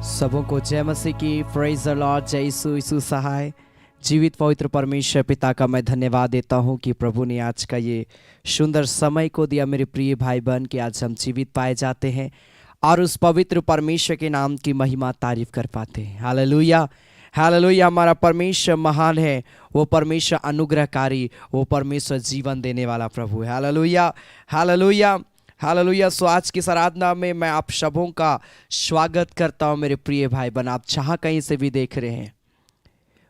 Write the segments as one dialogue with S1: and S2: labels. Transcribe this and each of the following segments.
S1: सबों को जय मसीह की। Praise the Lord. जय यीशु। यीशु सहाय। जीवित पवित्र परमेश्वर पिता का मैं धन्यवाद देता हूँ कि प्रभु ने आज का ये सुंदर समय को दिया मेरे प्रिय भाई बहन कि आज हम जीवित पाए जाते हैं और उस पवित्र परमेश्वर के नाम की महिमा तारीफ कर पाते हैं। Hallelujah, hallelujah. हमारा परमेश्वर महान है, वो परमेश्वर अनुग्रहकारी, वो परमेश्वर जीवन देने वाला प्रभु है। Hallelujah, hallelujah, hallelujah. सो आज की आराधना में मैं आप सबों का स्वागत करता हूँ मेरे प्रिय भाई बहन, आप जहाँ कहीं से भी देख रहे हैं।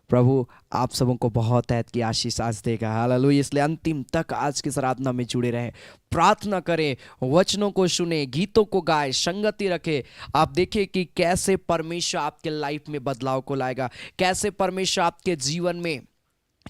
S1: प्रभु आप सबों को बहुत ऐत की आशीष आज देगा। हालेलुया। इसलिए अंतिम तक आज की आराधना में जुड़े रहें, प्रार्थना करें, वचनों को सुने, गीतों को गाए, संगति रखें। आप देखिए कि कैसे परमेश्वर आपके लाइफ में बदलाव को लाएगा, कैसे परमेश्वर आपके जीवन में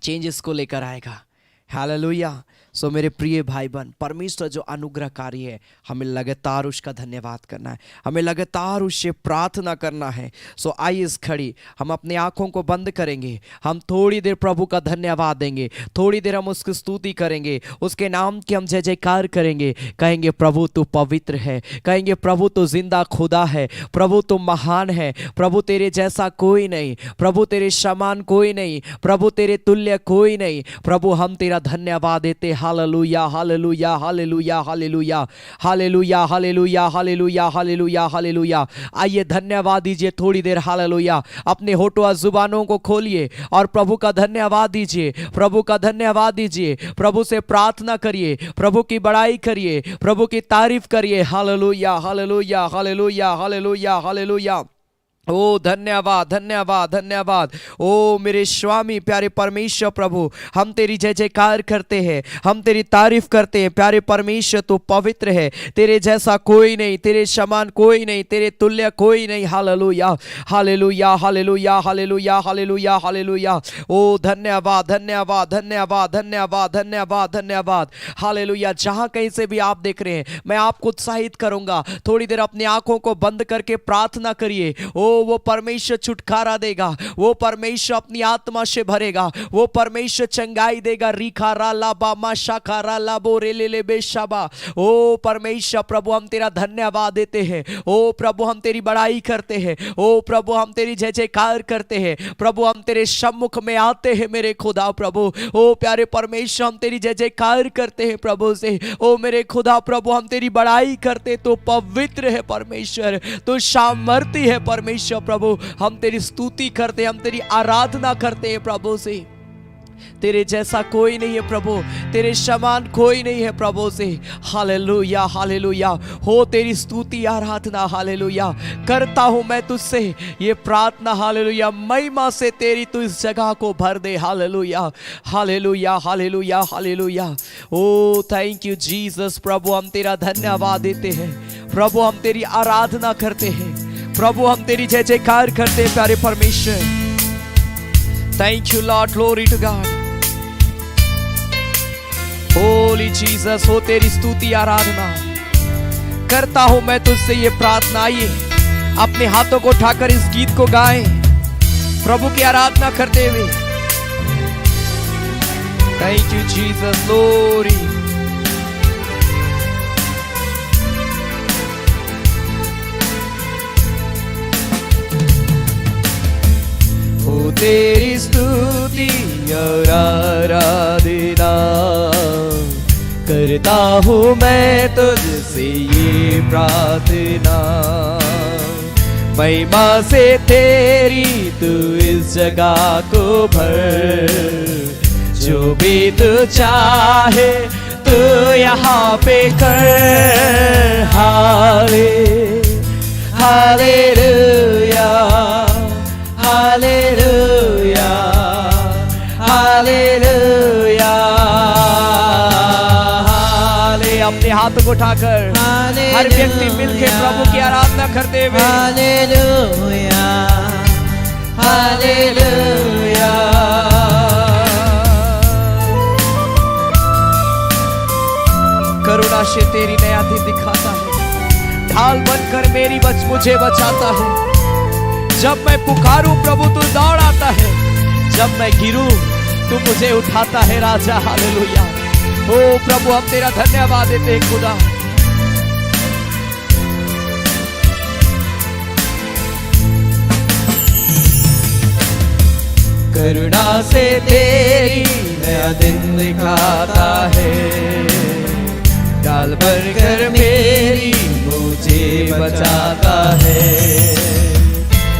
S1: चेंजेस को लेकर आएगा। हालेलुया। सो मेरे प्रिय भाई बहन, परमेश्वर जो अनुग्रहकारी है, हमें लगातार उसका धन्यवाद करना है, हमें लगातार उससे प्रार्थना करना है। सो आइए इस घड़ी हम अपनी आंखों को बंद करेंगे, हम थोड़ी देर प्रभु का धन्यवाद देंगे, थोड़ी देर हम उसकी स्तुति करेंगे, उसके नाम की हम जय जयकार करेंगे। कहेंगे प्रभु तू पवित्र है, कहेंगे प्रभु तू जिंदा खुदा है, प्रभु तू महान है, प्रभु तेरे जैसा कोई नहीं, प्रभु तेरे समान कोई नहीं, प्रभु तेरे तुल्य कोई नहीं। प्रभु हम तेरा धन्यवाद देते। Hallelujah, hallelujah, hallelujah, hallelujah, hallelujah, hallelujah, hallelujah, hallelujah, hallelujah. आइए धन्यवाद दीजिए थोड़ी देर। हालेलुया। अपने होठों और जुबानों को खोलिए और प्रभु का धन्यवाद दीजिए, प्रभु का धन्यवाद दीजिए, प्रभु से प्रार्थना करिए, प्रभु की बड़ाई करिए, प्रभु की तारीफ करिए। Hallelujah, hallelujah, hallelujah, hallelujah, hallelujah. ओ धन्यवाद, धन्यवाद, धन्यवाद। ओ मेरे स्वामी प्यारे परमेश्वर प्रभु, हम तेरी जय जयकार करते हैं, हम तेरी तारीफ करते हैं। प्यारे परमेश्वर तू पवित्र है, तेरे जैसा कोई नहीं, तेरे समान कोई नहीं, तेरे तुल्य कोई नहीं। Hallelujah, hallelujah, hallelujah, hallelujah, hallelujah, hallelujah. ओ धन्यवाद, धन्यवाद, धन्यवाद, धन्यवाद, धन्यवाद, धन्यवाद। हालेलुया। जहाँ कहीं से भी आप देख रहे हैं, मैं आपको उत्साहित करूंगा, थोड़ी देर अपनी आंखों को बंद करके प्रार्थना करिए। वो परमेश्वर छुटकारा देगा, वो परमेश्वर अपनी आत्मा से भरेगा, वो परमेश्वर चंगाई देगा। रिखारा लाबा माशाखारा लाबो रेले बेशाबा। ओ परमेश्वर प्रभु हम तेरा धन्यवाद देते हैं, ओ प्रभु हम तेरी बड़ाई करते हैं, ओ प्रभु हम तेरी जय जयकार करते हैं। प्रभु हम तेरे सम्मुख में आते हैं मेरे खुदा प्रभु। ओ प्यारे परमेश्वर हम तेरी जय जयकार करते हैं प्रभु से। ओ मेरे खुदा प्रभु हम तेरी बड़ाई करते, तो पवित्र है परमेश्वर, तो सामर्थी है परमेश्वर प्रभु। हम तेरी स्तुति करते, हम तेरी आराधना करते हैं प्रभु से। तेरे जैसा कोई नहीं है प्रभु, तेरे समान कोई नहीं है प्रभु से। Hallelujah, hallelujah. हो तेरी स्तुति आराधना। हालेलुया। करता हूं मैं तुझसे ये प्रार्थना। हालेलुया। महिमा से तेरी तू इस जगह को भर दे। Hallelujah, hallelujah, hallelujah, hallelujah. ओ थैंक यू जीसस। प्रभु हम तेरा धन्यवाद देते हैं, प्रभु हम तेरी आराधना करते हैं, प्रभु हम तेरी जय जयकार करते हैं प्यारे परमेश्वर। Thank you Lord, glory to God, holy Jesus. हो तेरी स्तुति आराधना करता हूं मैं तुझसे ये प्रार्थना। आइए अपने हाथों को उठाकर इस गीत को गाएं, प्रभु की आराधना करते हुए। Thank you Jesus, glory. ओ तेरी स्तुति और आराधना करता हूँ मैं तुझसे ये प्रार्थना। महिमा से तेरी तू इस जगह को भर, जो भी तू चाहे तू यहाँ पे कर। हाले हालेलुया, हालेलुया, हालेलुया, हाले। अपने हाथ को उठाकर हर व्यक्ति मिलकर प्रभु की आराधना करते हुए। Hallelujah, hallelujah. करुणा से तेरी नया दिन दिखाता है, ढाल बनकर मेरी मुझे बचाता है। जब मैं पुकारूं प्रभु तू दौड़ आता है, जब मैं गिरूं तू मुझे उठाता है राजा। हालेलुया। ओ प्रभु हम तेरा धन्यवाद देते हैं खुदा। करुणा से तेरी नया दिन दिखाता है, डाल भर कर मेरी मुझे बचाता है।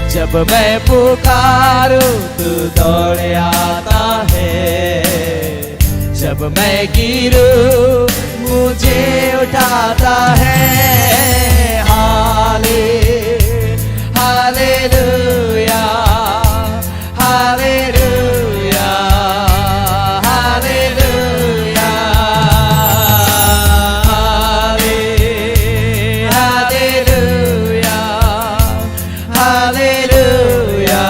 S1: जब मैं पुकारूं तू दौड़ आता है, जब मैं गिरूं मुझे उठाता है। Hallelujah, hallelujah, hallelujah, hallelujah, hallelujah,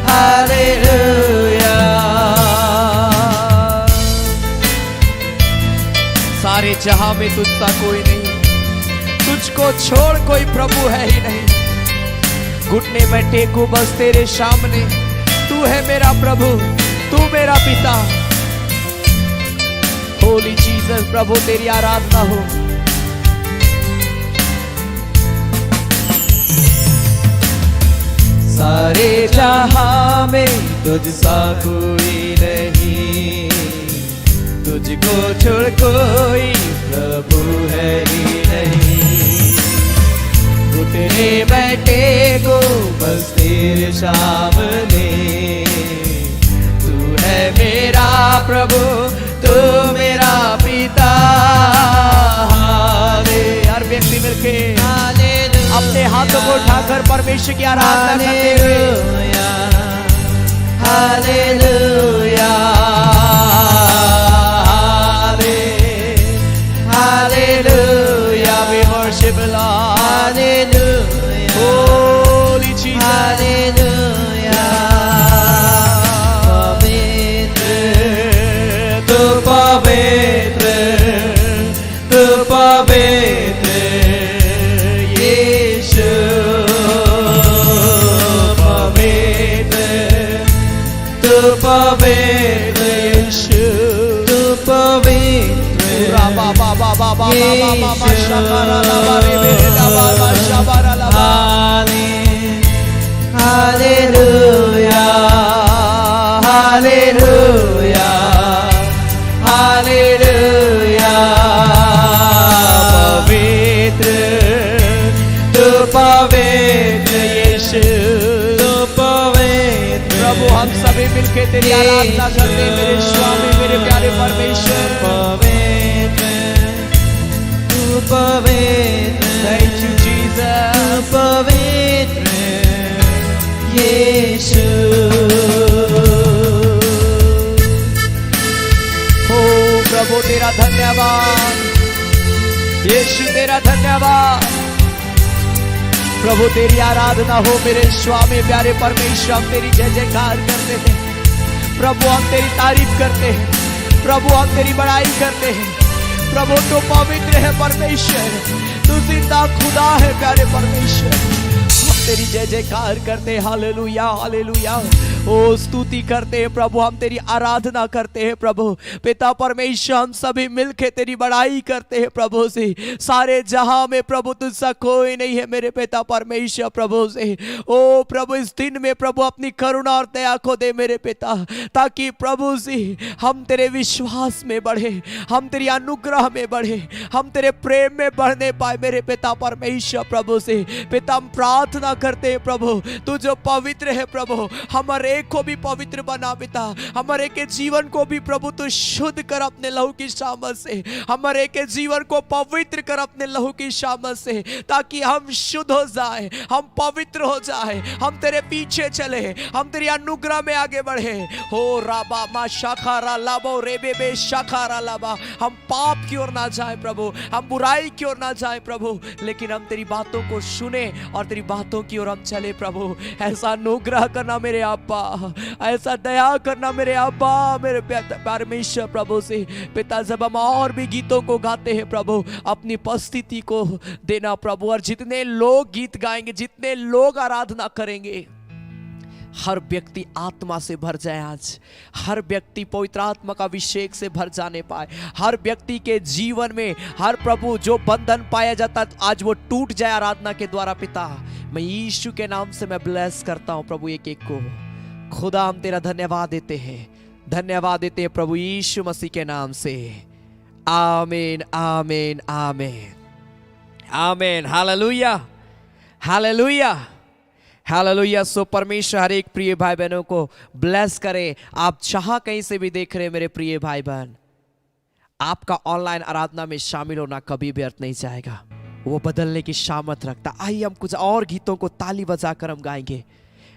S1: hallelujah. सारे जहां में तुझसा कोई नहीं, तुझको छोड़ कोई प्रभु है ही नहीं। घुटने में टेकू बस तेरे सामने, तू है मेरा प्रभु, तू मेरा पिता। होली जीसस, प्रभु तेरी आराधना हो। सारे जहां में तुझसा कोई नहीं, तुझको छोड़ कोई प्रभु है ही नहीं। घुटने बैठे को बस तेरे सामने, तू है मेरा प्रभु, तू मेरा पिता। हर व्यक्ति मिलके अपने हाथों को उठाकर परमेश्वर की आराधना करते हुए hallelujah, hallelujah, we worship Lord, hallelujah, holy Jesus, hallelujah। पवित्र, तू पवित्र, तू पवित्र यीशु, पवित्र, तू पवित्र यीशु, तू पवित्र। हालेलुया, हालेलुया, हालेलुया, पवित्र, तू पवित्र यीशु, तू पवित्र। प्रभु हम सभी मिलके तेरी आराधना करते, मेरे स्वामी, मेरे प्यारे परमेश्वर। पवित्र, तू पवित्र, थैंक यू जीसस, पवित्र यीशु। हो प्रभु तेरा धन्यवाद, यीशु तेरा धन्यवाद। प्रभु तेरी आराधना हो मेरे स्वामी प्यारे परमेश्वर। हम तेरी जय जयकार करते हैं प्रभु, हम तेरी तारीफ करते हैं प्रभु, हम तेरी बड़ाई करते हैं प्रभु। तो पवित्र है परमेश्वर, तू जिंदा खुदा है प्यारे परमेश्वर। हम तेरी जय जयकार करते हैं, हालेलुया, हालेलुया। ओ स्तुति करते हैं प्रभु, हम तेरी आराधना करते हैं प्रभु। पिता परमेश्वर, हम सभी मिलके तेरी बड़ाई करते हैं प्रभु से। सारे जहां में प्रभु तुझसा कोई नहीं है मेरे पिता परमेश्वर प्रभु से। ओ प्रभु इस दिन में प्रभु अपनी करुणा और दया को दे मेरे पिता, ताकि प्रभु से हम तेरे विश्वास में बढ़े, हम तेरी अनुग्रह में बढ़े, हम तेरे प्रेम में बढ़ने पाए मेरे पिता परमेश्वर प्रभु से। पिता हम प्रार्थना करते हैं प्रभु, तू जो पवित्र है प्रभु, हमारे एक को भी पवित्र बना पिता। हमारे के जीवन को भी प्रभु तू शुद्ध कर अपने लहू की शामत से। हमारे के जीवन को पवित्र कर अपने लहू की शामत से, ताकि हम शुद्ध हो जाए, हम पवित्र हो जाए, हम तेरे पीछे चले, हम तेरी अनुग्रह में आगे बढ़े। हो राबा मा शाखारा लाबो रेबे बे शाखारा लाबा। हम पाप की ओर ना जाए प्रभु, हम बुराई की ओर ना जाए प्रभु, लेकिन हम तेरी बातों को सुने और तेरी बातों की ओर हम चले प्रभु। ऐसा अनुग्रह करना मेरे अब्बा, ऐसा दया करना मेरे अब्बा, मेरे परमेश्वर प्रभु से। पिता जब हम और भी गीतों को गाते हैं प्रभु, अपनी उपस्थिति को देना प्रभु। और जितने लोग गीत गाएंगे, जितने लोग आराधना करेंगे, हर व्यक्ति आत्मा से भर जाए आज, हर व्यक्ति पवित्र आत्मा का अभिषेक से भर जाने पाए। हर व्यक्ति के जीवन में हर प्रभु जो बंधन पाया जाता आज वो टूट जाए आराधना के द्वारा। पिता मैं यीशु के नाम से मैं ब्लेस करता हूं प्रभु एक एक को। खुदा हम तेरा धन्यवाद देते हैं, धन्यवाद देते हैं प्रभु यीशु मसीह के नाम से। आमीन आमीन आमीन आमीन। Hallelujah hallelujah hallelujah. सो परमेश्वर हर एक प्रिय भाई बहनों को ब्लेस करे। आप जहां कहीं से भी देख रहे हैं मेरे प्रिय भाई बहन, आपका ऑनलाइन आराधना में शामिल होना कभी व्यर्थ नहीं जाएगा, वो बदलने की सामर्थ रखता। आइए हम कुछ और गीतों को ताली बजाकर हम गाएंगे।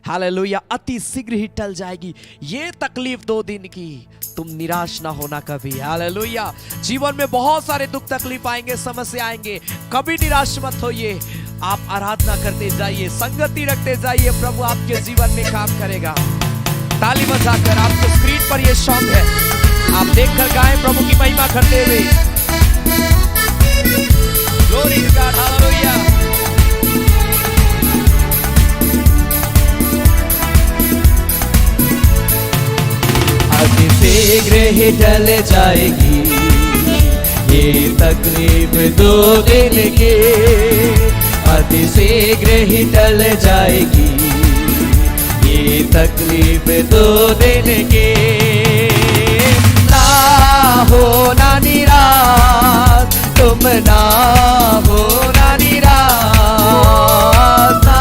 S1: हालेलुया। अति शीघ्र ही टल जाएगी ये तकलीफ 2 दिन की, तुम निराश ना होना कभी। हालेलुया। जीवन में बहुत सारे दुख तकलीफ आएंगे, समस्या आएंगे, कभी निराश मत होइए। आप आराधना करते जाइए, संगति रखते जाइए, प्रभु आपके जीवन में काम करेगा। ताली बजाकर, आपको स्क्रीन पर ये सॉन्ग है, आप देखकर गाएं प्रभु की महिमा करते हुए। Glory to God. हालेलुया।
S2: अति शीघ्र ही टल जाएगी ये तकलीफ 2 दिन की, अति शीघ्र ही टल जाएगी ये तकलीफ 2 दिन की। ना होना निराश, तुम ना होना निराश, ना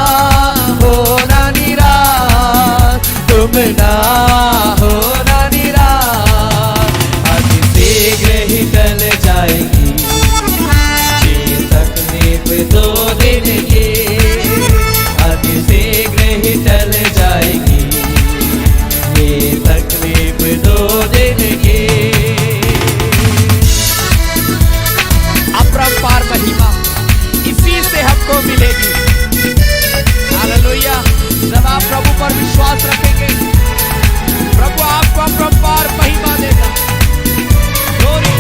S2: होना निराश, तुम ना होना निराश। अति शीघ्र ही टल जाएगी ये तकलीफ 2 दिन की, अति शीघ्र ही टल जाएगी ये तकलीफ 2 दिन की।
S1: अपरंपार महिमा इसी से हमको मिलेगी। हालेलुया। जब आप प्रभु पर विश्वास रखेंगे, प्रभु आपको अपरंपार महिमा देगा। ग्लोरी।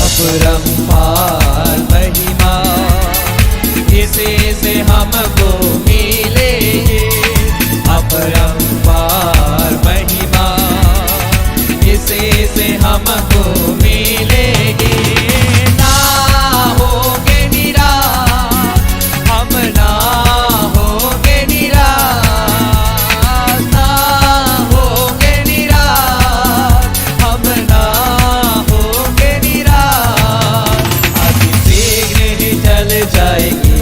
S2: अपरंपार महिमा इसी से हमको मिलेगी, अपरंपार महिमा इसी से हमको मिलेगी। ना होगे निराश, हम ना होगे निराश, ना होगे निराश, हम ना होगे निराश। अति शीघ्र ही टल जाएगी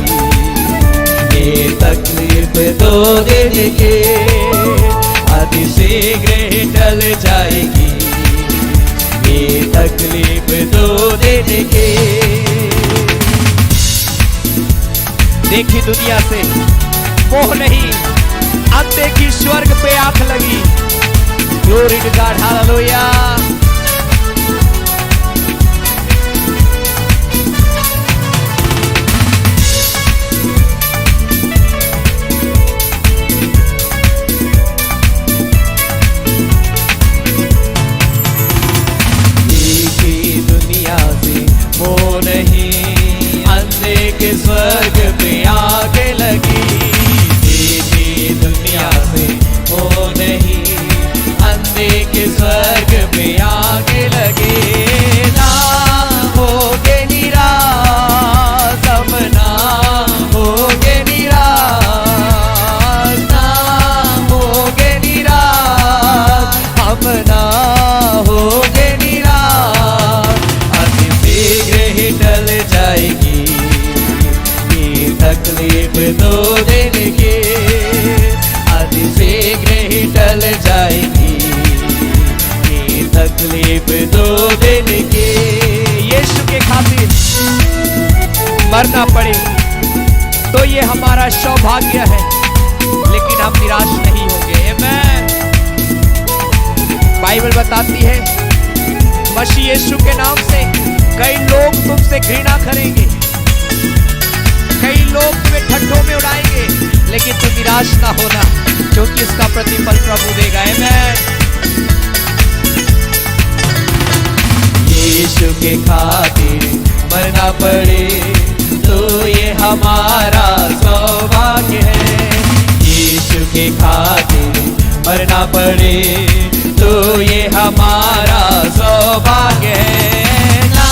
S2: ये तकलीफ 2 दिन की, अति शीघ्र ही टल जाएगी ये तकलीफ 2 दिन की।
S1: देखी दुनिया से मोह नहीं, अंधे की स्वर्ग पे आंख लगी। Glory to God. हालेलुया।
S2: वो नहीं, अंधे के स्वर्ग पे आग लगी। देखी दुनिया से वो नहीं, अंधे के स्वर्ग पे आग लगी। ना होगे निराश, हम ना होगे निराश, ना होगे निराश, हम ना होगे निराश। अति शीघ्र ही टल जाएगी ये तकलीफ 2 दिन की, अति शीघ्र ही टल जाएगी ये तकलीफ 2 दिन की।
S1: यीशु के खातिर मरना पड़े तो ये हमारा सौभाग्य है, लेकिन हम निराश नहीं होंगे। आमीन। बाइबल बताती है मसीह यीशु के नाम से कई लोग तुमसे घृणा करेंगे, कई लोग तुम्हें ठट्ठों में उड़ाएंगे, लेकिन तुम निराश ना होना, क्योंकि इसका प्रतिफल प्रभु देगा। आमीन।
S2: यीशु के खातिर मरना पड़े तो ये हमारा सौभाग्य है। यीशु के खातिर मरना पड़े तो ये हमारा सौभाग्य है। ना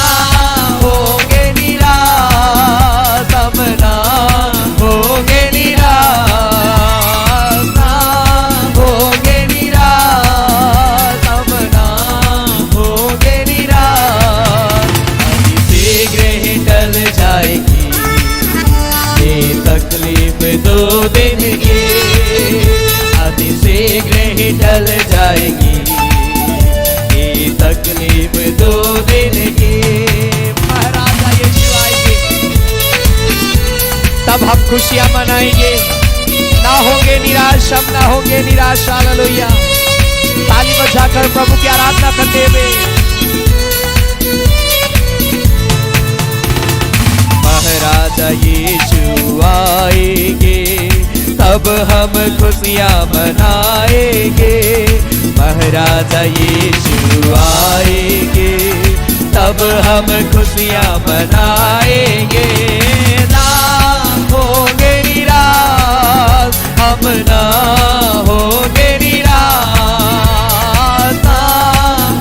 S2: होंगे निराश, हम ना होंगे निराश, ना होंगे निराश, हम ना होंगे निराश। अति शीघ्र ही टल जाएगी ये तकलीफ 2 दिन की, अति शीघ्र ही टल जाएगी ये तकलीफ 2 दिन की। महाराजा यीशु आएंगे तब हम खुशियां मनाएंगे, ना होंगे निराश, हम ना होंगे निराश। हालेलुया। ताली बजाकर प्रभु की आराधना करते हुए महाराजा यीशु आएंगे तब हम खुशियां मनाएंगे। महाराजा यीशु आएंगे तब हम खुशियां मनाएंगे। ना होंगे निराश, हम ना होंगे निराश, ना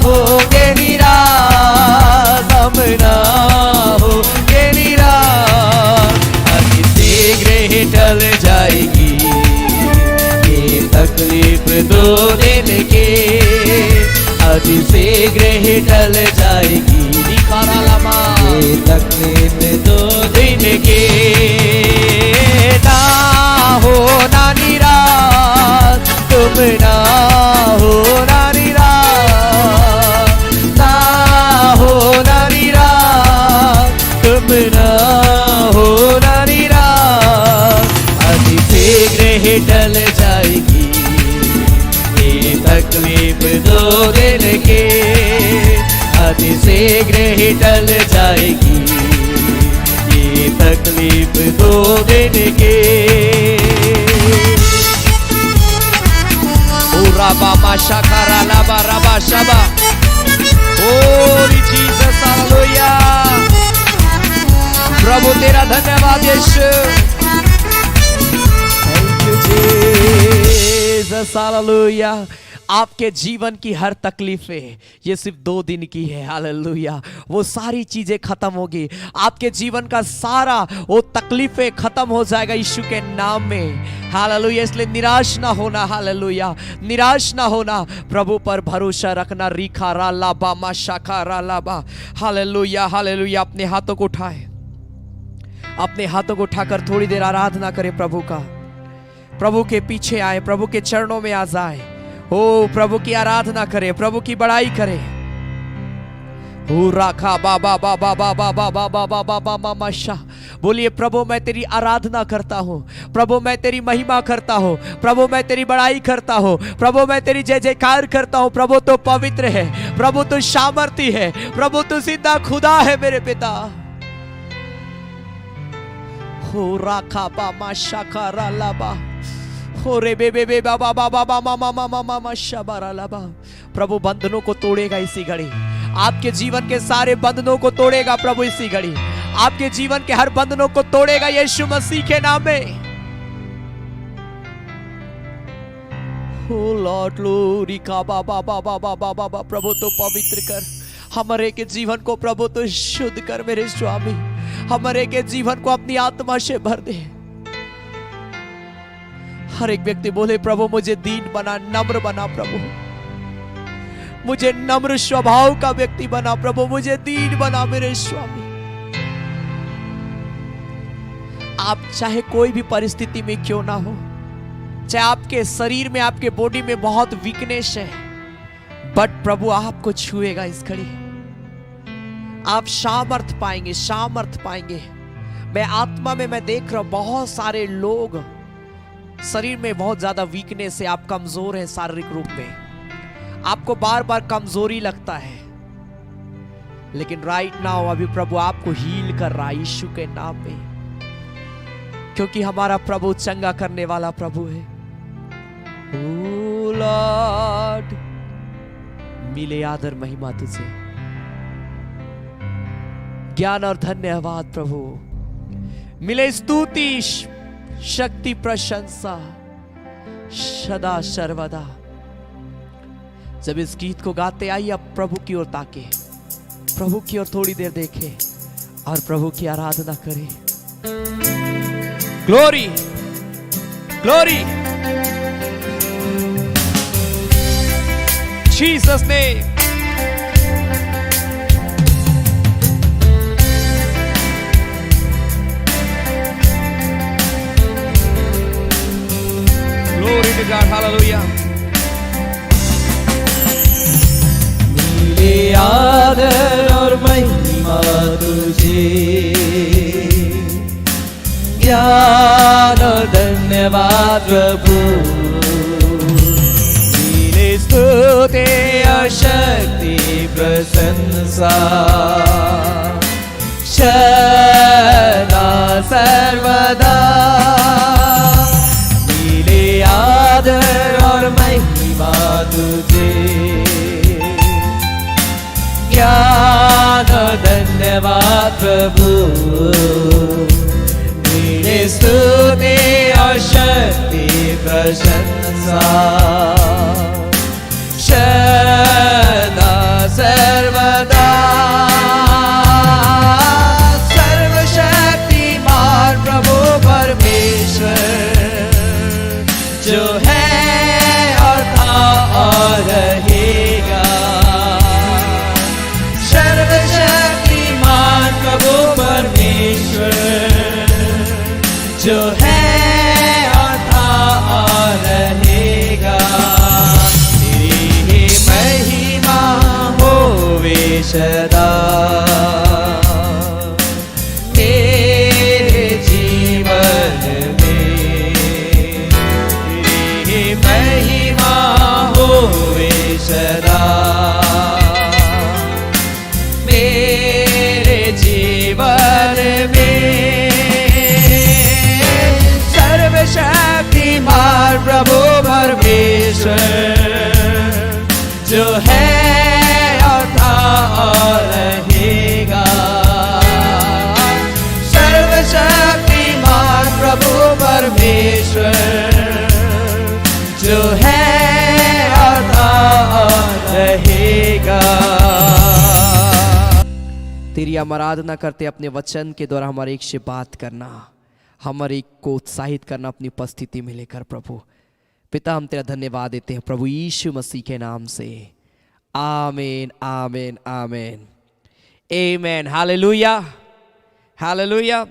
S2: होंगे निराश, हम ना होंगे निराश। अति शीघ्र ही टल जाएगी ये तकलीफ 2 दिन की, अति शीघ्र ही टल जाएगी ये तकलीफ 2 दिन की। ना होना निराश, तुम ना होना निराश, ना होना निराश, तुम ना होना निराश। अति शीघ्र ही टल जाएगी ये तकलीफ 2 दिन की, अति शीघ्र ही टल जाएगी ये तकलीफ 2 दिन की। ओ राबा माशा कारा लाबा राबा शाबा, ओ जीसस हालेलुया। प्रभु तेरा धन्यवाद यीशु, थैंक यू जीसस हालेलुया। आपके जीवन की हर तकलीफें ये सिर्फ 2 दिन की है। हालेलुया। वो सारी चीजें खत्म होगी, आपके जीवन का सारा वो तकलीफें खत्म हो जाएगा यीशु के नाम में। हालेलुया। इसलिए निराश ना होना, हालेलुया, निराश ना होना, प्रभु पर भरोसा रखना। रिखा रा लाबा मा शाखा रा लाबा, हालेलुया हालेलुया। अपने हाथों को उठाए, अपने हाथों को उठाकर थोड़ी देर आराधना करें प्रभु का। प्रभु के पीछे आए, प्रभु के चरणों में आ जाए। ओ प्रभु की आराधना करें, प्रभु की बड़ाई करें। ओ राखा बाबा बाबा बाबा बाबा बाबा बाबा मामा शाह। बोलिए प्रभु मैं तेरी आराधना करता हूँ, प्रभु मैं तेरी महिमा करता हूँ, प्रभु मैं तेरी बड़ाई करता हूँ, प्रभु मैं तेरी जय जयकार करता हूँ। प्रभु तो पवित्र है, प्रभु तो सामर्थी है, प्रभु तो सीधा खुदा है मेरे पिता। हो राखा बामा शाखा रा लाबा, हो रे बे बाबा बाबा मामा मामा मामा शबारा लाबा। प्रभु बंधनों को तोड़ेगा इसी घड़ी, आपके जीवन के सारे बंधनों को तोड़ेगा प्रभु इसी घड़ी, आपके जीवन के हर बंधनों को तोड़ेगा यीशु मसीह के नाम में। ओ लॉर्ड ग्लोरी का बाबा बाबा बाबा बाबा। प्रभु तो पवित्र कर हमारे के जीवन को, प्रभु तो शुद्ध कर मेरे स्वामी। हमारे के जीवन को अपनी आत्मा से भर दे। हर एक व्यक्ति बोले प्रभु मुझे दीन बना, नम्र बना प्रभु, मुझे नम्र स्वभाव का व्यक्ति बना प्रभु, मुझे दीन बना मेरे स्वामी। आप चाहे कोई भी परिस्थिति में क्यों ना हो, चाहे आपके शरीर में, आपके बॉडी में बहुत वीकनेस है, बट प्रभु आपको छुएगा इस घड़ी। आप सामर्थ पाएंगे, सामर्थ पाएंगे। मैं आत्मा में मैं देख रहा हूं बहुत सारे लोग शरीर में बहुत ज्यादा वीकनेस है, आप कमजोर हैं शारीरिक रूप में, आपको बार बार कमजोरी लगता है, लेकिन राइट नाउ अभी प्रभु आपको हील कर रहा है यीशु के नाम में, क्योंकि हमारा प्रभु चंगा करने वाला प्रभु है। ओ लॉर्ड मिले आदर महिमा तुझे, ज्ञान और धन्यवाद प्रभु, मिले स्तुति शक्ति प्रशंसा सदा सर्वदा। जब इस गीत को गाते आइए अब प्रभु की ओर ताके, प्रभु की ओर थोड़ी देर देखे और प्रभु की आराधना करें। Glory glory Jesus name. Glory to God, hallelujah.
S3: मेरे आदर और महिमा तुझे, ज्ञान और धन्यवाद प्रभु, मेरे स्तुति और शक्ति प्रशंसा सदा सर्वदा। आदर और महिमा तुझे, ज्ञान और धन्यवाद प्रभु, मेरे स्तुति और शक्ति प्रशंसा सदा सर्वदा। सर्वशक्तिमान प्रभु परमेश्वर जो है और था और रहेगा, सर्वशक्तिमान प्रभु परमेश्वर जो है और था और रहेगा। तेरी महिमा होवे सदा तेरे जीवन में, महिमा होवे सदा मेरे जीवन में। सर्वशक्तिमान प्रभु परमेश्वर जो है और था और रहेगा, सर्वशक्तिमान प्रभु परमेश्वर जो है और रहेगा।
S2: तेरी हम आराधना करते अपने वचन के द्वारा हमारे एक से बात करना, हमारे एक को उत्साहित करना अपनी उपस्थिति में लेकर। प्रभु पिता हम तेरा धन्यवाद देते हैं प्रभु यीशु मसीह के नाम से, आमीन आमीन आमीन आमीन। Hallelujah hallelujah.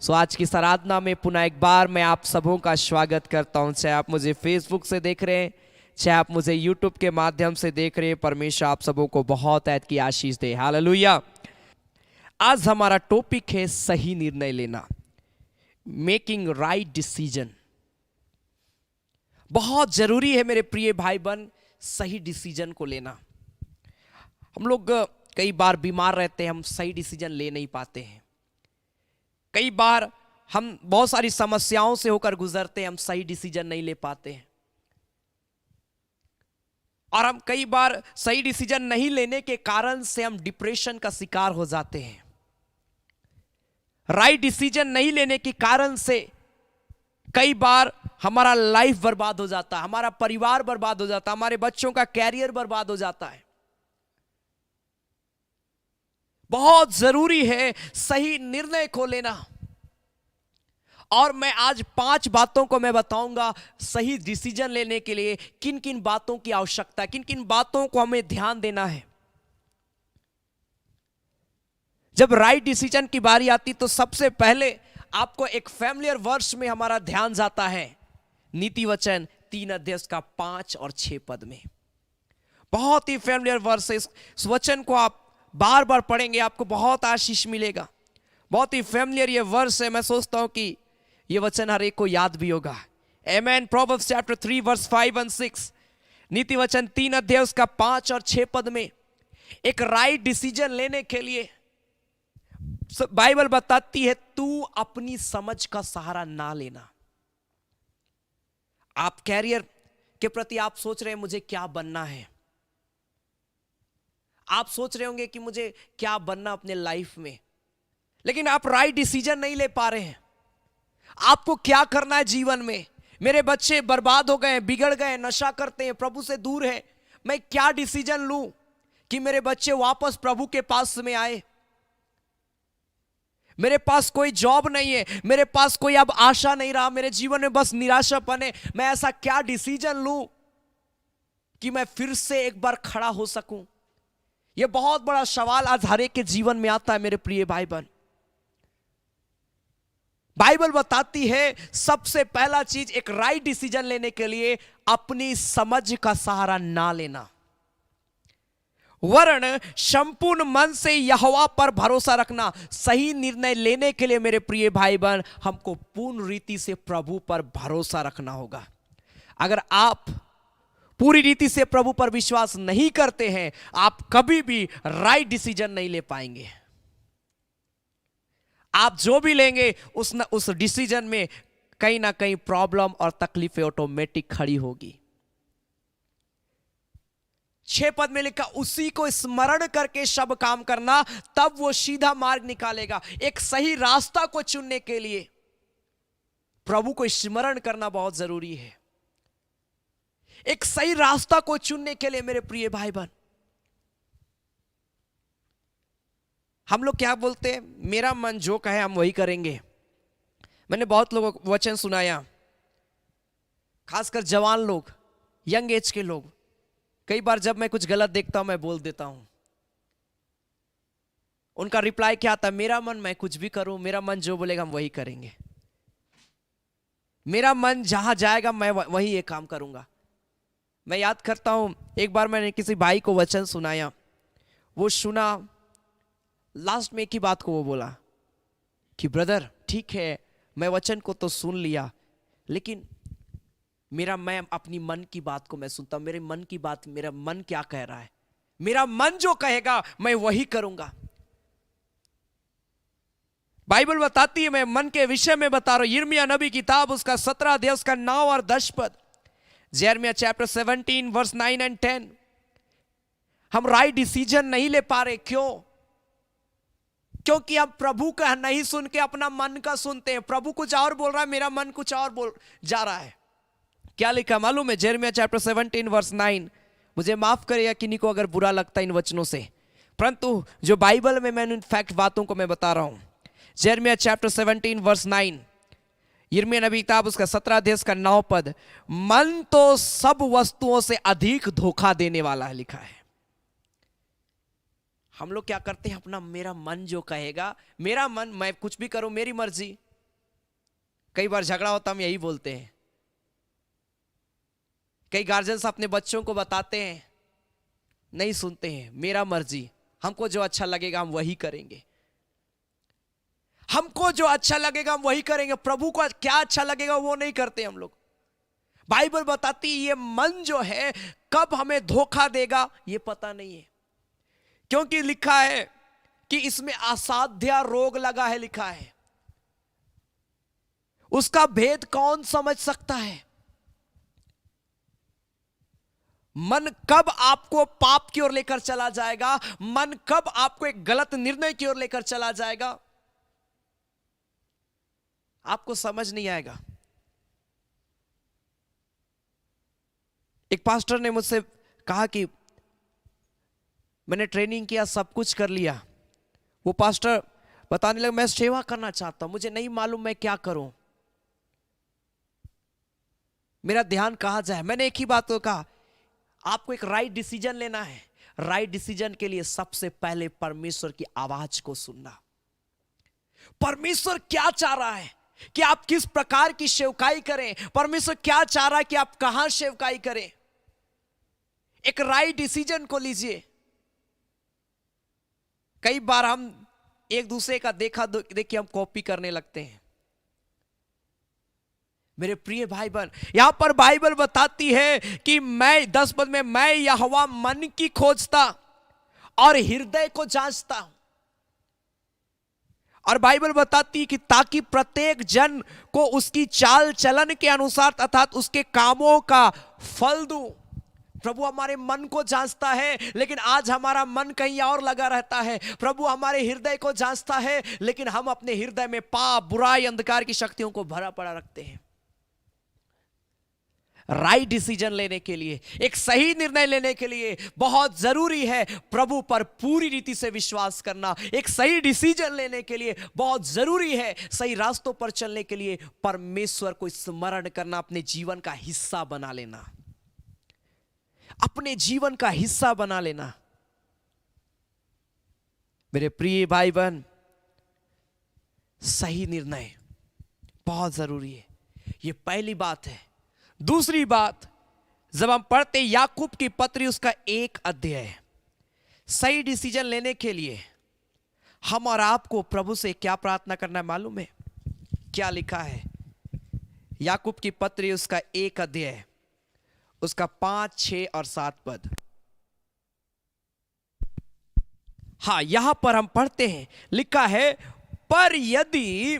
S2: सो आज की आराधना में पुनः एक बार मैं आप सबों का स्वागत करता हूं, चाहे आप मुझे फेसबुक से देख रहे हैं, चाहे आप मुझे यूट्यूब के माध्यम से देख रहे हैं। परमेश्वर आप सबों को बहुत ऐद की आशीष दे। हालेलुया। आज हमारा टॉपिक है सही निर्णय लेना, मेकिंग राइट डिसीजन। बहुत जरूरी है मेरे प्रिय भाई बहन सही डिसीजन को लेना। हम लोग कई बार बीमार रहते हैं, हम सही डिसीजन ले नहीं पाते हैं। कई बार हम बहुत सारी समस्याओं से होकर गुजरते हैं, हम सही डिसीजन नहीं ले पाते हैं। और हम कई बार सही डिसीजन नहीं लेने के कारण से हम डिप्रेशन का शिकार हो जाते हैं। राइट डिसीजन नहीं लेने के कारण से कई बार हमारा लाइफ बर्बाद हो जाता है, हमारा परिवार बर्बाद हो जाता है, हमारे बच्चों का कैरियर बर्बाद हो जाता है। बहुत जरूरी है सही निर्णय को लेना। और मैं आज 5 बातों को मैं बताऊंगा सही डिसीजन लेने के लिए किन किन बातों की आवश्यकता है, किन किन बातों को हमें ध्यान देना है। जब राइट डिसीजन की बारी आती तो सबसे पहले आपको एक फैमिलियर वर्स में हमारा ध्यान जाता है, नीति वचन 3 अध्याय का 5 और 6 पद में। बहुत ही फैमिलियर वर्स है, इस वचन को आप बार बार पढ़ेंगे आपको बहुत आशीष मिलेगा। बहुत ही फैमिलियर ये वर्स है, मैं सोचता हूं कि ये वचन हर एक को याद भी होगा। आमेन। प्रोवर्ब्स चैप्टर 3 वर्स 5 और 6, नीति वचन 3 अध्याय उसका 5 और 6 पद में एक राइट डिसीजन लेने के लिए बाइबल बताती है तू अपनी समझ का सहारा ना लेना। आप कैरियर के प्रति आप सोच रहे हैं मुझे क्या बनना है, आप सोच रहे होंगे कि मुझे क्या बनना अपने लाइफ में, लेकिन आप राइट डिसीजन नहीं ले पा रहे हैं। आपको क्या करना है जीवन में। मेरे बच्चे बर्बाद हो गए, बिगड़ गए, नशा करते हैं, प्रभु से दूर है, मैं क्या डिसीजन लूं कि मेरे बच्चे वापस प्रभु के पास में आए। मेरे पास कोई जॉब नहीं है, मेरे पास कोई अब आशा नहीं रहा, मेरे जीवन में बस निराशापन है। मैं ऐसा क्या डिसीजन लूं कि मैं फिर से एक बार खड़ा हो सकूं? यह बहुत बड़ा सवाल आज हर एक के जीवन में आता है मेरे प्रिय भाई बहन। बाइबल बताती है सबसे पहला चीज, एक राइट डिसीजन लेने के लिए अपनी समझ का सहारा ना लेना, वरन संपूर्ण मन से यहोवा पर भरोसा रखना। सही निर्णय लेने के लिए मेरे प्रिय भाई बहन, हमको पूर्ण रीति से प्रभु पर भरोसा रखना होगा। अगर आप पूरी रीति से प्रभु पर विश्वास नहीं करते हैं, आप कभी भी राइट डिसीजन नहीं ले पाएंगे। आप जो भी लेंगे उस डिसीजन में कहीं ना कहीं प्रॉब्लम और तकलीफें ऑटोमेटिक खड़ी होगी। 6 पद में लिखा, उसी को स्मरण करके सब काम करना, तब वो सीधा मार्ग निकालेगा। एक सही रास्ता को चुनने के लिए प्रभु को स्मरण करना बहुत जरूरी है। एक सही रास्ता को चुनने के लिए मेरे प्रिय भाई बहन, हम लोग क्या बोलते हैं, मेरा मन जो कहे हम वही करेंगे। मैंने बहुत लोगों को वचन सुनाया, खासकर जवान लोग, यंग एज के लोग। कई बार जब मैं कुछ गलत देखता हूं मैं बोल देता हूं। उनका रिप्लाई क्या आता है, मेरा मन मैं कुछ भी करूं, मेरा मन जो बोलेगा हम वही करेंगे, मेरा मन जहां जाएगा मैं वही ये काम करूंगा। मैं याद करता हूं, एक बार मैंने किसी भाई को वचन सुनाया, वो सुना, लास्ट में एक ही बात को वो बोला कि ब्रदर ठीक है, मैं वचन को तो सुन लिया, लेकिन मैं अपनी मन की बात को मैं सुनता हूं। मेरे मन की बात, मेरा मन क्या कह रहा है, मेरा मन जो कहेगा मैं वही करूंगा। बाइबल बताती है, मैं मन के विषय में बता रहा हूं। यिर्मयाह नबी किताब उसका 17 अध्याय उसका 9 और 10 पद, यिर्मयाह चैप्टर 17 वर्स 9 एंड 10। हम राइट डिसीजन नहीं ले पा रहे, क्यों? क्योंकि हम प्रभु का नहीं सुन के अपना मन का सुनते हैं। प्रभु कुछ और बोल रहा है, मेरा मन कुछ और बोल जा रहा है। क्या लिखा मालूम है? यिर्मयाह चैप्टर 17 वर्स 9। मुझे माफ करिएगा किन्हीं को अगर बुरा लगता है इन वचनों से, परंतु जो बाइबल में मैंने फैक्ट बातों को मैं बता रहा हूं। यिर्मयाह चैप्टर 17 वर्स 9, यिर्मयाह नबी किताब उसका 17 अध्याय का 9 पद, मन तो सब वस्तुओं से अधिक धोखा देने वाला है, लिखा है। हम लोग क्या करते हैं, अपना मेरा मन जो कहेगा, मेरा मन, मैं कुछ भी करूं, मेरी मर्जी। कई बार झगड़ा होता हम यही बोलते हैं। कई गार्जियंस अपने बच्चों को बताते हैं, नहीं सुनते हैं, मेरा मर्जी, हमको जो अच्छा लगेगा हम वही करेंगे, हमको जो अच्छा लगेगा हम वही करेंगे, प्रभु को क्या अच्छा लगेगा वो नहीं करते हम लोग। बाइबल बताती है ये मन जो है कब हमें धोखा देगा ये पता नहीं है, क्योंकि लिखा है कि इसमें असाध्य रोग लगा है, लिखा है। उसका भेद कौन समझ सकता है? मन कब आपको पाप की ओर लेकर चला जाएगा, मन कब आपको एक गलत निर्णय की ओर लेकर चला जाएगा, आपको समझ नहीं आएगा। एक पास्टर ने मुझसे कहा कि मैंने ट्रेनिंग किया, सब कुछ कर लिया। वो पास्टर बताने लगा, मैं सेवा करना चाहता हूं, मुझे नहीं मालूम मैं क्या करूं, मेरा ध्यान कहां जाए। मैंने एक ही बात को कहा, आपको एक राइट डिसीजन लेना है। राइट डिसीजन के लिए सबसे पहले परमेश्वर की आवाज को सुनना। परमेश्वर क्या चाह रहा है कि आप किस प्रकार की सेवकाई करें, परमेश्वर क्या चाह रहा है कि आप कहां सेवकाई करें। एक राइट डिसीजन को लीजिए। कई बार हम एक दूसरे का देखा देखिए हम कॉपी करने लगते हैं। मेरे प्रिय भाई बहन, यहां पर बाइबल बताती है कि मैं 10 पद में, मैं यहोवा मन की खोजता और हृदय को जांचता हूं। और बाइबल बताती है कि ताकि प्रत्येक जन को उसकी चाल चलन के अनुसार अर्थात उसके कामों का फल दूं। प्रभु हमारे मन को जांचता है, लेकिन आज हमारा मन कहीं और लगा रहता है। प्रभु हमारे हृदय को जांचता है, लेकिन हम अपने हृदय में पाप, बुराई, अंधकार की शक्तियों को भरा पड़ा रखते हैं। राइट डिसीजन लेने के लिए, एक सही निर्णय लेने के लिए बहुत जरूरी है प्रभु पर पूरी रीति से विश्वास करना। एक सही डिसीजन लेने के लिए बहुत जरूरी है सही रास्तों पर चलने के लिए परमेश्वर को स्मरण करना, अपने जीवन का हिस्सा बना लेना, अपने जीवन का हिस्सा बना लेना। मेरे प्रिय भाई बहन, सही निर्णय बहुत जरूरी है, ये पहली बात है। दूसरी बात, जब हम पढ़ते याकूब की पत्री उसका 1 अध्याय, सही डिसीजन लेने के लिए हम और आपको प्रभु से क्या प्रार्थना करना है मालूम है? क्या लिखा है? याकूब की पत्री उसका 1 अध्याय, उसका 5, 6 और 7 पद। हाँ, यहां पर हम पढ़ते हैं, लिखा है, पर यदि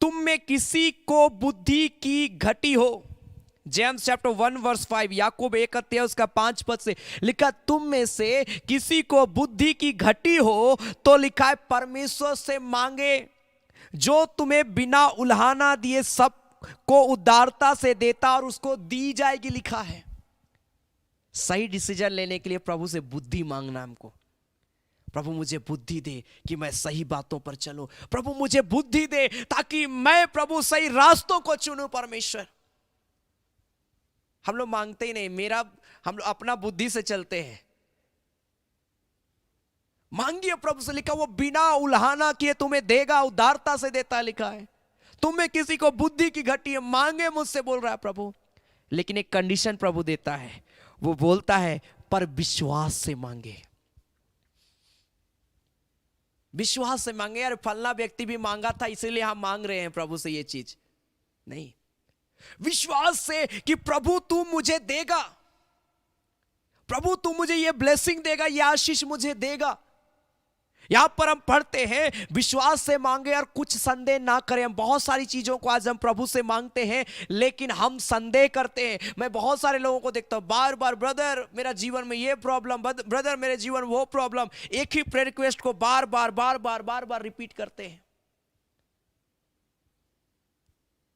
S2: तुम में किसी को बुद्धि की घटी हो, जेम्स चैप्टर 1 वर्स 5, याकूब 1 अध्याय उसका 5 पद से लिखा, तुम में से किसी को बुद्धि की घटी हो तो लिखा है परमेश्वर से मांगे जो तुम्हें बिना उल्हाना दिए सब को उदारता से देता और उसको दी जाएगी, लिखा है। सही डिसीजन लेने के लिए प्रभु से बुद्धि मांगना हमको। प्रभु मुझे बुद्धि दे कि मैं सही बातों पर चलूं, प्रभु मुझे बुद्धि दे ताकि मैं प्रभु सही रास्तों को चुनूं। परमेश्वर, हम लोग मांगते ही नहीं, हम लोग अपना बुद्धि से चलते हैं। मांगिए प्रभु से, लिखा वो बिना उल्हाना किए तुम्हें देगा, उदारता से देता, लिखा है। तुम्हें किसी को बुद्धि की घटी है, मांगे मुझसे, बोल रहा है प्रभु। लेकिन एक कंडीशन प्रभु देता है, वो बोलता है पर विश्वास से मांगे। विश्वास से मांगे। यार फलना व्यक्ति भी मांगा था इसीलिए हम मांग रहे हैं प्रभु से ये चीज, नहीं। विश्वास से कि प्रभु तू मुझे देगा, प्रभु तू मुझे ये ब्लेसिंग देगा, ये आशीष मुझे देगा। यहां पर हम पढ़ते हैं विश्वास से मांगे और कुछ संदेह ना करें। हम बहुत सारी चीजों को आज हम प्रभु से मांगते हैं लेकिन हम संदेह करते हैं। मैं बहुत सारे लोगों को देखता हूं बार बार, ब्रदर मेरा जीवन में ये प्रॉब्लम, ब्रदर मेरे जीवन में वो प्रॉब्लम, एक ही प्रेयर रिक्वेस्ट को बार बार बार बार बार बार रिपीट करते हैं।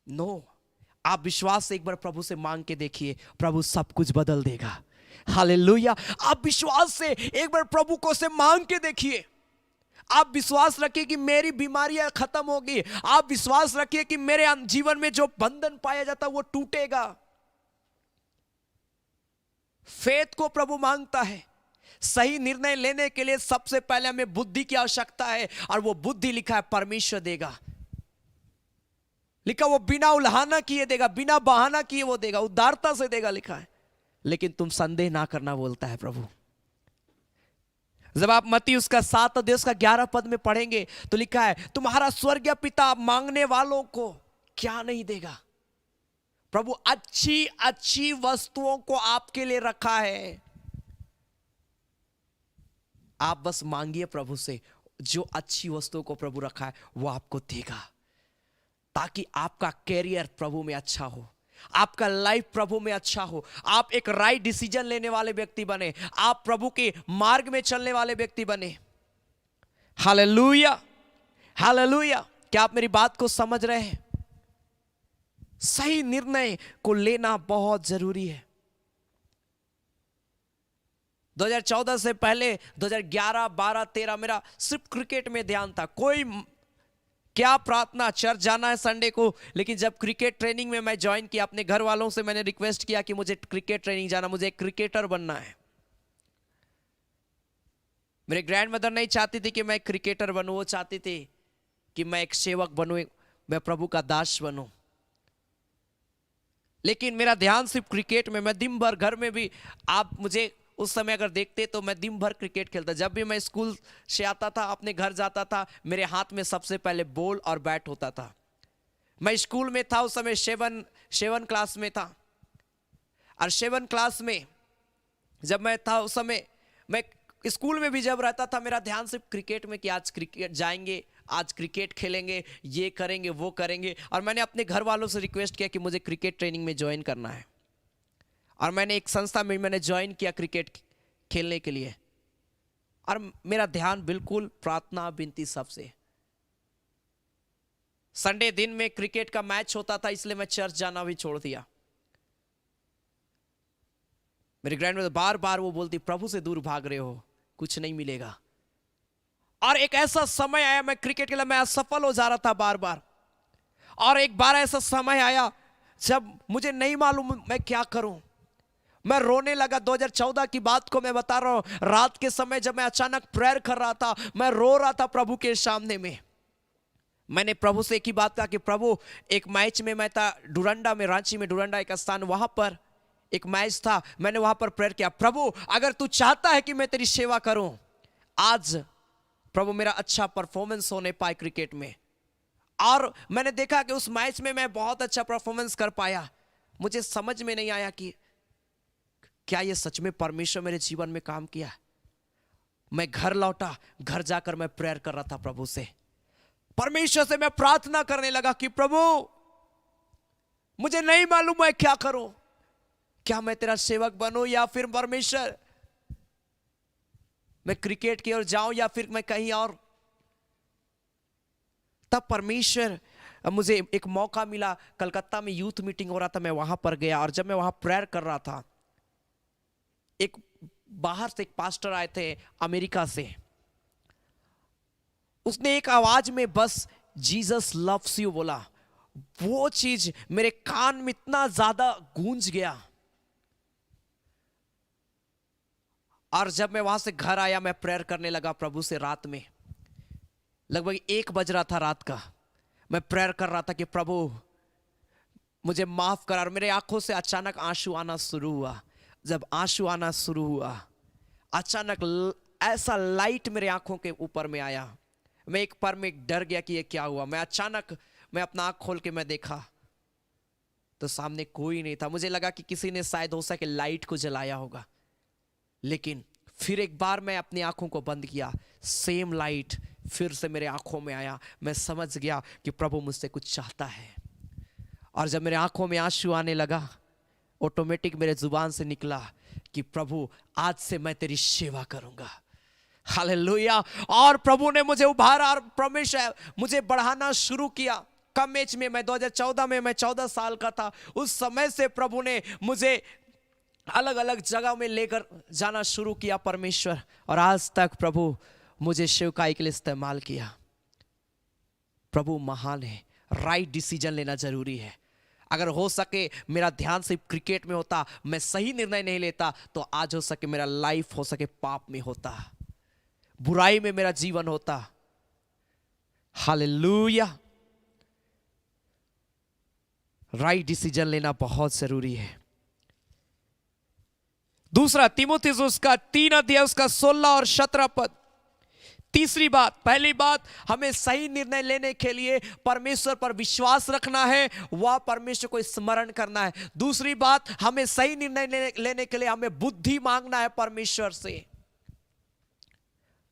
S2: नो, आप विश्वास से एक बार प्रभु से मांग के देखिए, प्रभु सब कुछ बदल देगा। हालेलुया। आप विश्वास से एक बार प्रभु को से मांग के देखिए। आप विश्वास रखिए कि मेरी बीमारियां खत्म होगी। आप विश्वास रखिए कि मेरे जीवन में जो बंधन पाया जाता वो टूटेगा। फेथ को प्रभु मांगता है। सही निर्णय लेने के लिए सबसे पहले हमें बुद्धि की आवश्यकता है और वो बुद्धि लिखा है परमेश्वर देगा। लिखा वो बिना उल्हाना किए देगा, बिना बहाना किए वो देगा, उदारता से देगा, लिखा है। लेकिन तुम संदेह ना करना बोलता है प्रभु। जब आप मत्ती उसका 7 अध्याय उसका 11 पद में पढ़ेंगे तो लिखा है तुम्हारा स्वर्गीय पिता मांगने वालों को क्या नहीं देगा। प्रभु अच्छी अच्छी वस्तुओं को आपके लिए रखा है। आप बस मांगिए प्रभु से, जो अच्छी वस्तुओं को प्रभु रखा है वो आपको देगा, ताकि आपका कैरियर प्रभु में अच्छा हो, आपका लाइफ प्रभु में अच्छा हो, आप एक राइट डिसीजन लेने वाले व्यक्ति बने, आप प्रभु के मार्ग में चलने वाले व्यक्ति बने। Hallelujah, hallelujah. क्या आप मेरी बात को समझ रहे हैं? सही निर्णय को लेना बहुत जरूरी है। 2014 से पहले 2011, 12, 13 मेरा सिर्फ क्रिकेट में ध्यान था। कोई क्या प्रार्थना, चर्च जाना है संडे को, लेकिन जब क्रिकेट ट्रेनिंग में मैं ज्वाइन किया, अपने घर वालों से मैंने रिक्वेस्ट किया कि मुझे क्रिकेट ट्रेनिंग जाना, मुझे एक क्रिकेटर बनना है। मेरे ग्रैंडमदर नहीं चाहती थी कि मैं क्रिकेटर बनूं, वो चाहती थी कि मैं एक सेवक बनूं, मैं प्रभु का दास बनूं। लेकिन मेरा ध्यान सिर्फ क्रिकेट में। मैं दिन भर घर में भी, आप मुझे उस समय अगर देखते तो मैं दिन भर क्रिकेट खेलता। जब भी मैं स्कूल से आता था, अपने घर जाता था, मेरे हाथ में सबसे पहले बॉल और बैट होता था। मैं स्कूल में था उस समय, 7 क्लास में था। और 7 क्लास में जब मैं था उस समय, मैं स्कूल में भी जब रहता था, मेरा ध्यान सिर्फ क्रिकेट में कि आज क्रिकेट जाएंगे, आज क्रिकेट खेलेंगे, ये करेंगे, वो करेंगे। और मैंने अपने घर वालों से रिक्वेस्ट किया कि मुझे क्रिकेट ट्रेनिंग में ज्वाइन करना है। और मैंने एक संस्था में मैंने ज्वाइन किया क्रिकेट खेलने के लिए। और मेरा ध्यान बिल्कुल प्रार्थना, विनती सबसे। संडे दिन में क्रिकेट का मैच होता था, इसलिए मैं चर्च जाना भी छोड़ दिया। मेरे ग्रैंडमदर बार बार वो बोलती, प्रभु से दूर भाग रहे हो, कुछ नहीं मिलेगा। और एक ऐसा समय आया, मैं क्रिकेट के लिए मैं असफल हो जा रहा था बार बार। और एक बार ऐसा समय आया जब मुझे नहीं मालूम मैं क्या करूं। मैं रोने लगा। 2014 की बात को मैं बता रहा हूं। रात के समय जब मैं अचानक प्रेयर कर रहा था, मैं रो रहा था प्रभु के सामने में। मैंने प्रभु से एक ही बात कहा कि प्रभु, एक मैच में मैं था डुरंडा में, रांची में डुरंडा एक स्थान, वहां पर एक मैच था। मैंने वहां पर प्रेयर किया, प्रभु अगर तू चाहता है कि मैं तेरी सेवा करूं, आज प्रभु मेरा अच्छा परफॉर्मेंस होने पाए क्रिकेट में। और मैंने देखा कि उस मैच में मैं बहुत अच्छा परफॉर्मेंस कर पाया। मुझे समझ में नहीं आया कि क्या ये सच में परमेश्वर मेरे जीवन में काम किया। मैं घर लौटा, घर जाकर मैं प्रेयर कर रहा था प्रभु से, परमेश्वर से मैं प्रार्थना करने लगा कि प्रभु मुझे नहीं मालूम मैं क्या करूं, क्या मैं तेरा सेवक बनूं या फिर परमेश्वर मैं क्रिकेट की ओर जाऊं या फिर मैं कहीं और। तब परमेश्वर मुझे एक मौका मिला, कलकत्ता में यूथ मीटिंग हो रहा था, मैं वहां पर गया। और जब मैं वहां प्रेयर कर रहा था, एक बाहर से एक पास्टर आए थे अमेरिका से। उसने एक आवाज में बस जीसस लव्स यू बोला। वो चीज मेरे कान में इतना ज्यादा गूंज गया। और जब मैं वहां से घर आया, मैं प्रेयर करने लगा प्रभु से। रात में लगभग 1 बज रहा था रात का। मैं प्रेयर कर रहा था कि प्रभु मुझे माफ कर। और मेरे आंखों से अचानक आंसू आना शुरू हुआ। जब आंसू आना शुरू हुआ, अचानक ऐसा लाइट मेरे आंखों के ऊपर में आया। मैं एक पल में डर गया कि ये क्या हुआ। मैं अचानक अपना आंख खोल के मैं देखा तो सामने कोई नहीं था। मुझे लगा कि किसी ने शायद हो सके लाइट को जलाया होगा। लेकिन फिर एक बार मैं अपनी आंखों को बंद किया, सेम लाइट फिर से मेरे आंखों में आया। मैं समझ गया कि प्रभु मुझसे कुछ चाहता है। और जब मेरे आंखों में आंसू आने लगा, ऑटोमेटिक मेरे जुबान से निकला कि प्रभु आज से मैं तेरी सेवा करूंगा। हालेलुया। और प्रभु ने मुझे उभारा और परमेश्वर मुझे बढ़ाना शुरू किया। कम एज में, मैं 2014 में मैं 14 साल का था। उस समय से प्रभु ने मुझे अलग अलग जगह में लेकर जाना शुरू किया परमेश्वर। और आज तक प्रभु मुझे सेवकाई के लिए इस्तेमाल किया। प्रभु महान है। राइट डिसीजन लेना जरूरी है। अगर हो सके मेरा ध्यान सिर्फ क्रिकेट में होता, मैं सही निर्णय नहीं लेता, तो आज हो सके मेरा लाइफ हो सके पाप में होता, बुराई में मेरा जीवन होता। हालेलुया। राइट डिसीजन लेना बहुत जरूरी है। दूसरा तीमुथियुस उसका 3 अध्याय उसका 16 और 17 पद। तीसरी बात, पहली बात हमें सही निर्णय लेने के लिए परमेश्वर पर विश्वास रखना है, वह परमेश्वर को स्मरण करना है। दूसरी बात, हमें सही निर्णय लेने के लिए हमें बुद्धि मांगना है परमेश्वर से,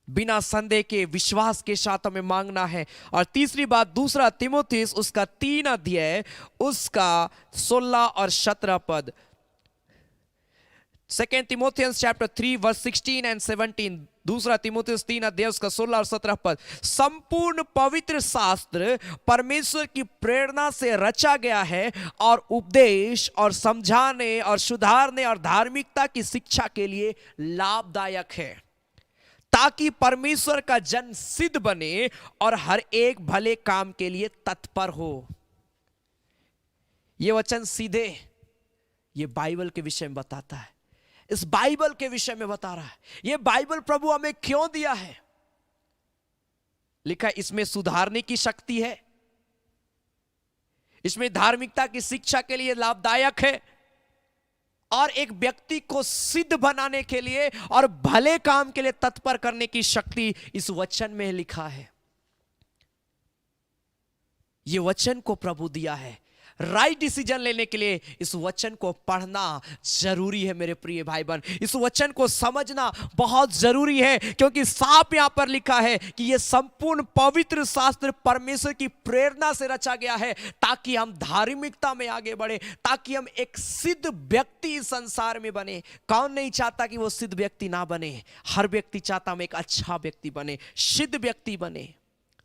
S2: बिना संदेह के विश्वास के साथ हमें मांगना है। और तीसरी बात, दूसरा तीमुथियुस उसका 3 अध्याय उसका 16 और 17 पद। 2 Timothians chapter 3 verse 16 and 17। दूसरा तीमुथियुस 3 अध्याय उसका 16 और 17 पद। संपूर्ण पवित्र शास्त्र परमेश्वर की प्रेरणा से रचा गया है और उपदेश और समझाने और सुधारने और धार्मिकता की शिक्षा के लिए लाभदायक है, ताकि परमेश्वर का जन सिद्ध बने और हर एक भले काम के लिए तत्पर हो। यह वचन सीधे ये बाइबल के विषय में बताता है। इस बाइबल के विषय में बता रहा है। यह बाइबल प्रभु हमें क्यों दिया है? लिखा है इसमें सुधारने की शक्ति है, इसमें धार्मिकता की शिक्षा के लिए लाभदायक है, और एक व्यक्ति को सिद्ध बनाने के लिए और भले काम के लिए तत्पर करने की शक्ति इस वचन में लिखा है। यह वचन को प्रभु दिया है। राइट डिसीजन लेने के लिए इस वचन को पढ़ना जरूरी है मेरे प्रिय भाई बहन। इस वचन को समझना बहुत जरूरी है, क्योंकि साफ यहां पर लिखा है कि यह संपूर्ण पवित्र शास्त्र परमेश्वर की प्रेरणा से रचा गया है, ताकि हम धार्मिकता में आगे बढ़े, ताकि हम एक सिद्ध व्यक्ति इस संसार में बने। कौन नहीं चाहता कि वो सिद्ध व्यक्ति ना बने? हर व्यक्ति चाहता हम एक अच्छा व्यक्ति बने, सिद्ध व्यक्ति बने।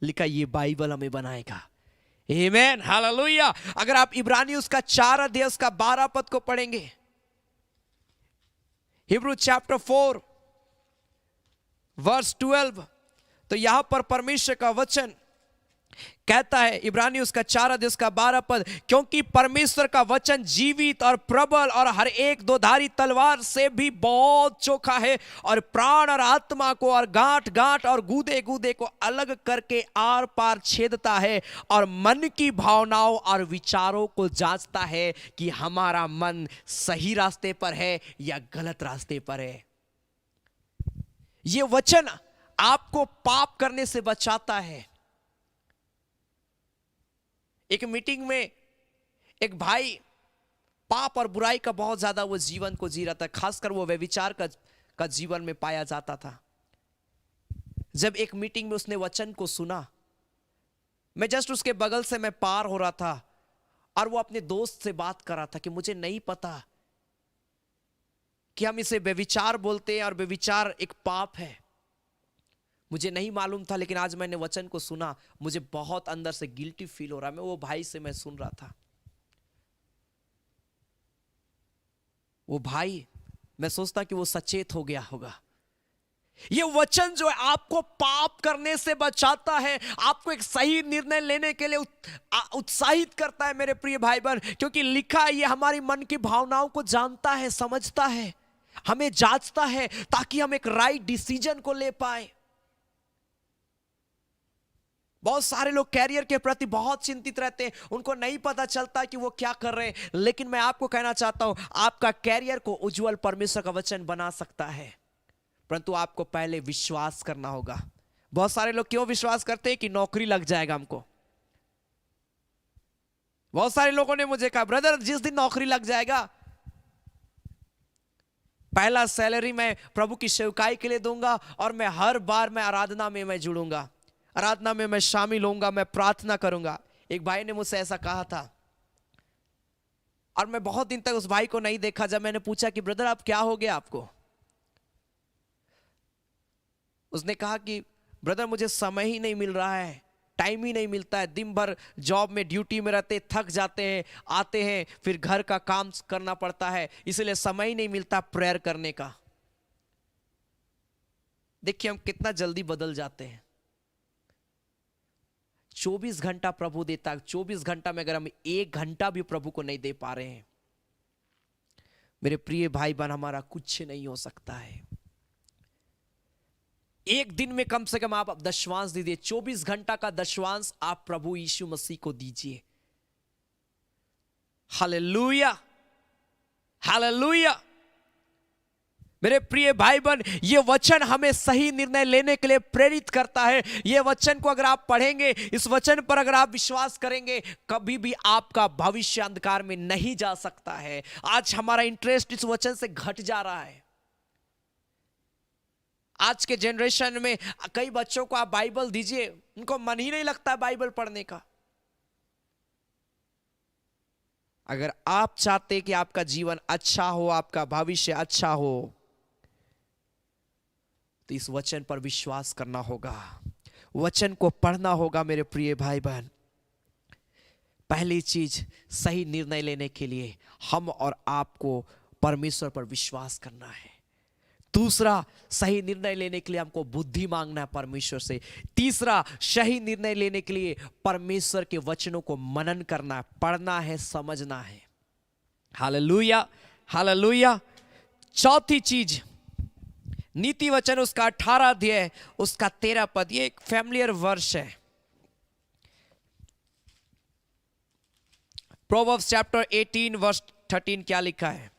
S2: लिखा ये बाइबल हमें बनाएगा। आमेन, हालेलुया। अगर आप इब्रानी उसका 4 अध्याय उसका 12 पद को पढ़ेंगे, हिब्रू चैप्टर 4 वर्स 12, तो यहां पर परमेश्वर का वचन कहता है, इब्रानी उसका 4 अध्याय उसका 12 पद, क्योंकि परमेश्वर का वचन जीवित और प्रबल और हर एक दोधारी तलवार से भी बहुत चोखा है और प्राण और आत्मा को और गांठ गांठ और गूदे गूदे को अलग करके आर पार छेदता है और मन की भावनाओं और विचारों को जांचता है कि हमारा मन सही रास्ते पर है या गलत रास्ते पर है। यह वचन आपको पाप करने से बचाता है। एक मीटिंग में एक भाई पाप और बुराई का बहुत ज्यादा वो जीवन को जी रहा था, खासकर वो व्यभिचार का जीवन में पाया जाता था। जब एक मीटिंग में उसने वचन को सुना, मैं जस्ट उसके बगल से मैं पार हो रहा था और वो अपने दोस्त से बात कर रहा था कि मुझे नहीं पता कि हम इसे व्यभिचार बोलते हैं और व्यभिचार एक पाप है, मुझे नहीं मालूम था, लेकिन आज मैंने वचन को सुना, मुझे बहुत अंदर से गिल्टी फील हो रहा। मैं वो भाई से मैं सुन रहा था, वो भाई, मैं सोचता कि वो सचेत हो गया होगा। ये वचन जो है आपको पाप करने से बचाता है, आपको एक सही निर्णय लेने के लिए उत्साहित करता है मेरे प्रिय भाई बहन, क्योंकि लिखा है ये हमारी मन की भावनाओं को जानता है, समझता है, हमें जांचता है ताकि हम एक राइट डिसीजन को ले पाए। बहुत सारे लोग कैरियर के प्रति बहुत चिंतित रहते हैं, उनको नहीं पता चलता कि वो क्या कर रहे हैं, लेकिन मैं आपको कहना चाहता हूं आपका कैरियर को उज्जवल परमेश्वर का वचन बना सकता है, परंतु आपको पहले विश्वास करना होगा। बहुत सारे लोग क्यों विश्वास करते हैं कि नौकरी लग जाएगा हमको। बहुत सारे लोगों ने मुझे कहा, ब्रदर जिस दिन नौकरी लग जाएगा पहला सैलरी मैं प्रभु की सेवकाई के लिए दूंगा और मैं हर बार मैं आराधना में मैं जुड़ूंगा, आराधना में मैं शामिल होऊंगा, मैं प्रार्थना करूंगा। एक भाई ने मुझसे ऐसा कहा था और मैं बहुत दिन तक उस भाई को नहीं देखा। जब मैंने पूछा कि ब्रदर आप क्या हो गया आपको, उसने कहा कि ब्रदर मुझे समय ही नहीं मिल रहा है, टाइम ही नहीं मिलता है, दिन भर जॉब में ड्यूटी में रहते, थक जाते हैं, आते हैं, फिर घर का काम करना पड़ता है, इसलिए समय ही नहीं मिलता प्रेयर करने का। देखिए हम कितना जल्दी बदल जाते हैं। 24 घंटा प्रभु देता है, 24 घंटा में अगर हम 1 घंटा भी प्रभु को नहीं दे पा रहे हैं, मेरे प्रिय भाई बहन, हमारा कुछ नहीं हो सकता है। एक दिन में कम से कम आप दशवांश दीजिए, 24 घंटा का दशवांश आप प्रभु यीशु मसीह को दीजिए। Hallelujah, hallelujah. मेरे प्रिय भाई बहन, ये वचन हमें सही निर्णय लेने के लिए प्रेरित करता है। ये वचन को अगर आप पढ़ेंगे, इस वचन पर अगर आप विश्वास करेंगे, कभी भी आपका भविष्य अंधकार में नहीं जा सकता है। आज हमारा इंटरेस्ट इस वचन से घट जा रहा है। आज के जनरेशन में कई बच्चों को आप बाइबल दीजिए, उनको मन ही नहीं लगता है बाइबल पढ़ने का। अगर आप चाहते कि आपका जीवन अच्छा हो, आपका भविष्य अच्छा हो, तो इस वचन पर विश्वास करना होगा, वचन को पढ़ना होगा। मेरे प्रिय भाई बहन, पहली चीज सही निर्णय लेने के लिए हम और आपको परमेश्वर पर विश्वास करना है। दूसरा, सही निर्णय लेने के लिए हमको बुद्धि मांगना है परमेश्वर से। तीसरा, सही निर्णय लेने के लिए परमेश्वर के वचनों को मनन करना है, पढ़ना है, समझना है। Hallelujah, hallelujah. चौथी चीज, नीति वचन उसका 18 अध्याय उसका 13 पद, ये एक फैमिलियर वर्ष है। प्रोवर्ब्स चैप्टर 18 वर्स 13 क्या लिखा है?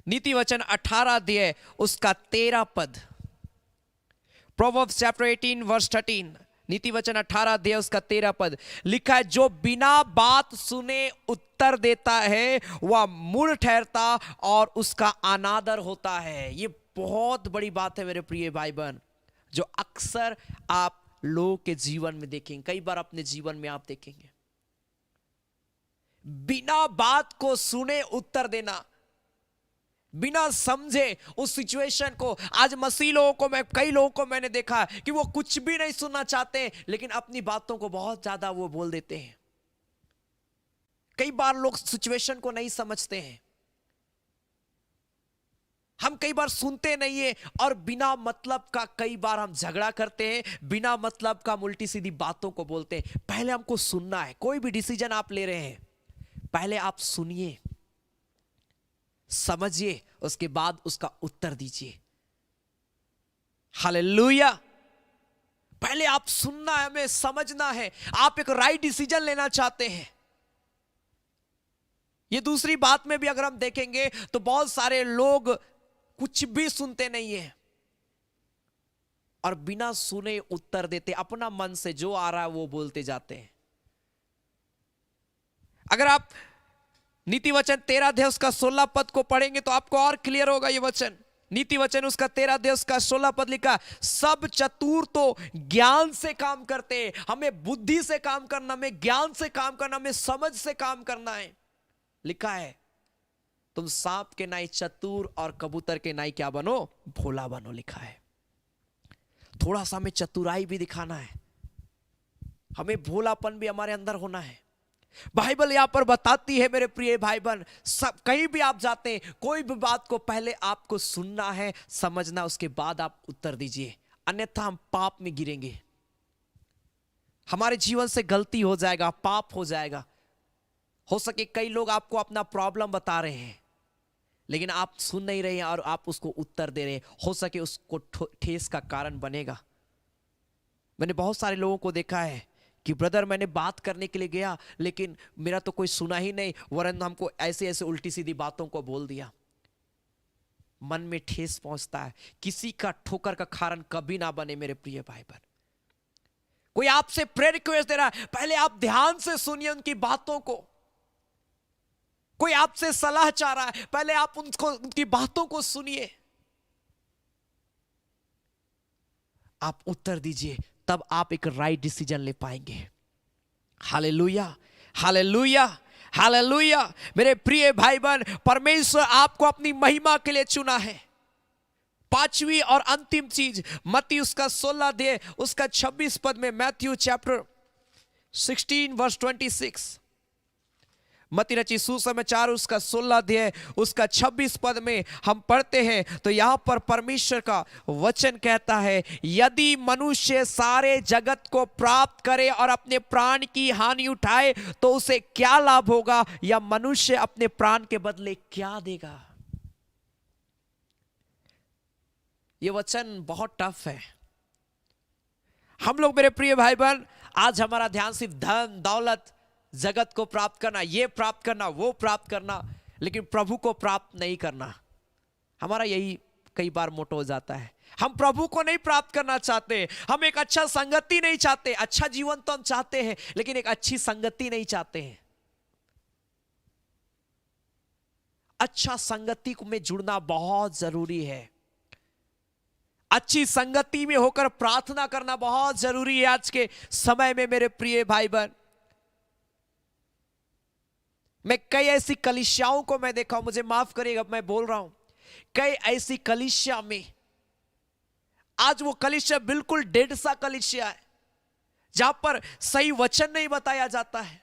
S2: नीति वचन 18 अध्याय उसका 13 पद। प्रोवर्ब्स चैप्टर 18 वर्स 13, नीति वचन 18 अध्याय उसका 13 पद लिखा है, जो बिना बात सुने उत्तर देता है वह मूढ़ ठहरता और उसका अनादर होता है। ये बहुत बड़ी बात है मेरे प्रिय भाई बहन, जो अक्सर आप लोगों के जीवन में देखेंगे, कई बार अपने जीवन में आप देखेंगे। बिना बात को सुने उत्तर देना, बिना समझे उस सिचुएशन को। आज मसीह लोगों को, मैं कई लोगों को मैंने देखा कि वो कुछ भी नहीं सुनना चाहते, लेकिन अपनी बातों को बहुत ज्यादा वो बोल देते हैं। कई बार लोग सिचुएशन को नहीं समझते हैं। हम कई बार सुनते नहीं है और बिना मतलब का कई बार हम झगड़ा करते हैं, बिना मतलब का हम उल्टी सीधी बातों को बोलते हैं। पहले हमको सुनना है। कोई भी डिसीजन आप ले रहे हैं, पहले आप सुनिए, समझिए, उसके बाद उसका उत्तर दीजिए। हालेलुया। पहले आप सुनना है, हमें समझना है। आप एक राइट डिसीजन लेना चाहते हैं। ये दूसरी बात में भी अगर हम देखेंगे तो बहुत सारे लोग कुछ भी सुनते नहीं है और बिना सुने उत्तर देते, अपना मन से जो आ रहा है वो बोलते जाते हैं। अगर आप नीति वचन 13 अध्याय उसका 16 पद को पढ़ेंगे तो आपको और क्लियर होगा ये वचन। नीति वचन उसका 13 अध्याय उसका 16 पद लिखा, सब चतुर तो ज्ञान से काम करते हैं। हमें बुद्धि से काम करना, हमें ज्ञान से काम करना, हमें समझ से काम करना है। लिखा है तुम सांप के नाई चतुर और कबूतर के नाई क्या बनो, भोला बनो। लिखा है थोड़ा सा हमें चतुराई भी दिखाना है, हमें भोलापन भी हमारे अंदर होना है। बाइबल यहां पर बताती है मेरे प्रिय भाई बहन, सब कहीं भी आप जाते हैं, कोई भी बात को पहले आपको सुनना है, समझना, उसके बाद आप उत्तर दीजिए, अन्यथा हम पाप में गिरेंगे। हमारे जीवन से गलती हो जाएगा, पाप हो जाएगा। हो सके कई लोग आपको अपना प्रॉब्लम बता रहे हैं लेकिन आप सुन नहीं रहे हैं और आप उसको उत्तर दे रहे हैं, हो सके उसको ठेस का कारण बनेगा। मैंने बहुत सारे लोगों को देखा है कि ब्रदर मैंने बात करने के लिए गया लेकिन मेरा तो कोई सुना ही नहीं, वरन हमको ऐसे ऐसे उल्टी सीधी बातों को बोल दिया। मन में ठेस पहुंचता है। किसी का ठोकर का कारण कभी ना बने मेरे प्रिय भाई बहन। कोई आपसे प्रेयर रिक्वेस्ट दे रहा है, पहले आप ध्यान से सुनिए उनकी बातों को। कोई आपसे सलाह चाह रहा है, पहले आप उनकी बातों को सुनिए, आप उत्तर दीजिए, तब आप एक राइट डिसीजन ले पाएंगे। Hallelujah, hallelujah, hallelujah. मेरे प्रिय भाई बहन, परमेश्वर आपको अपनी महिमा के लिए चुना है। पांचवी और अंतिम चीज, मत्ती उसका 16 अध्याय उसका 26 पद में, मैथ्यू चैप्टर 16 वर्स 26, मत्ती रची सुसमाचार उसका 16 अध्याय उसका 26 पद में हम पढ़ते हैं तो यहां पर परमेश्वर का वचन कहता है, यदि मनुष्य सारे जगत को प्राप्त करे और अपने प्राण की हानि उठाए तो उसे क्या लाभ होगा, या मनुष्य अपने प्राण के बदले क्या देगा। यह वचन बहुत टफ है। हम लोग मेरे प्रिय भाई बहन, आज हमारा ध्यान सिर्फ धन दौलत जगत को प्राप्त करना, ये प्राप्त करना, वो प्राप्त करना, लेकिन प्रभु को प्राप्त नहीं करना। हमारा यही कई बार मोटो हो जाता है। हम प्रभु को नहीं प्राप्त करना चाहते, हम एक अच्छा संगति नहीं चाहते। अच्छा जीवन तो हम चाहते हैं लेकिन एक अच्छी संगति नहीं चाहते हैं। अच्छा संगति में जुड़ना बहुत जरूरी है। अच्छी संगति में होकर प्रार्थना करना बहुत जरूरी है आज के समय में मेरे प्रिय भाई बहन। मैं कई ऐसी कलीसियाओं को मैं देखा हूं, मुझे माफ करिएगा मैं बोल रहा हूं, कई ऐसी कलीसिया में आज वो कलीसिया बिल्कुल डेड सा कलीसिया है, जहां पर सही वचन नहीं बताया जाता है,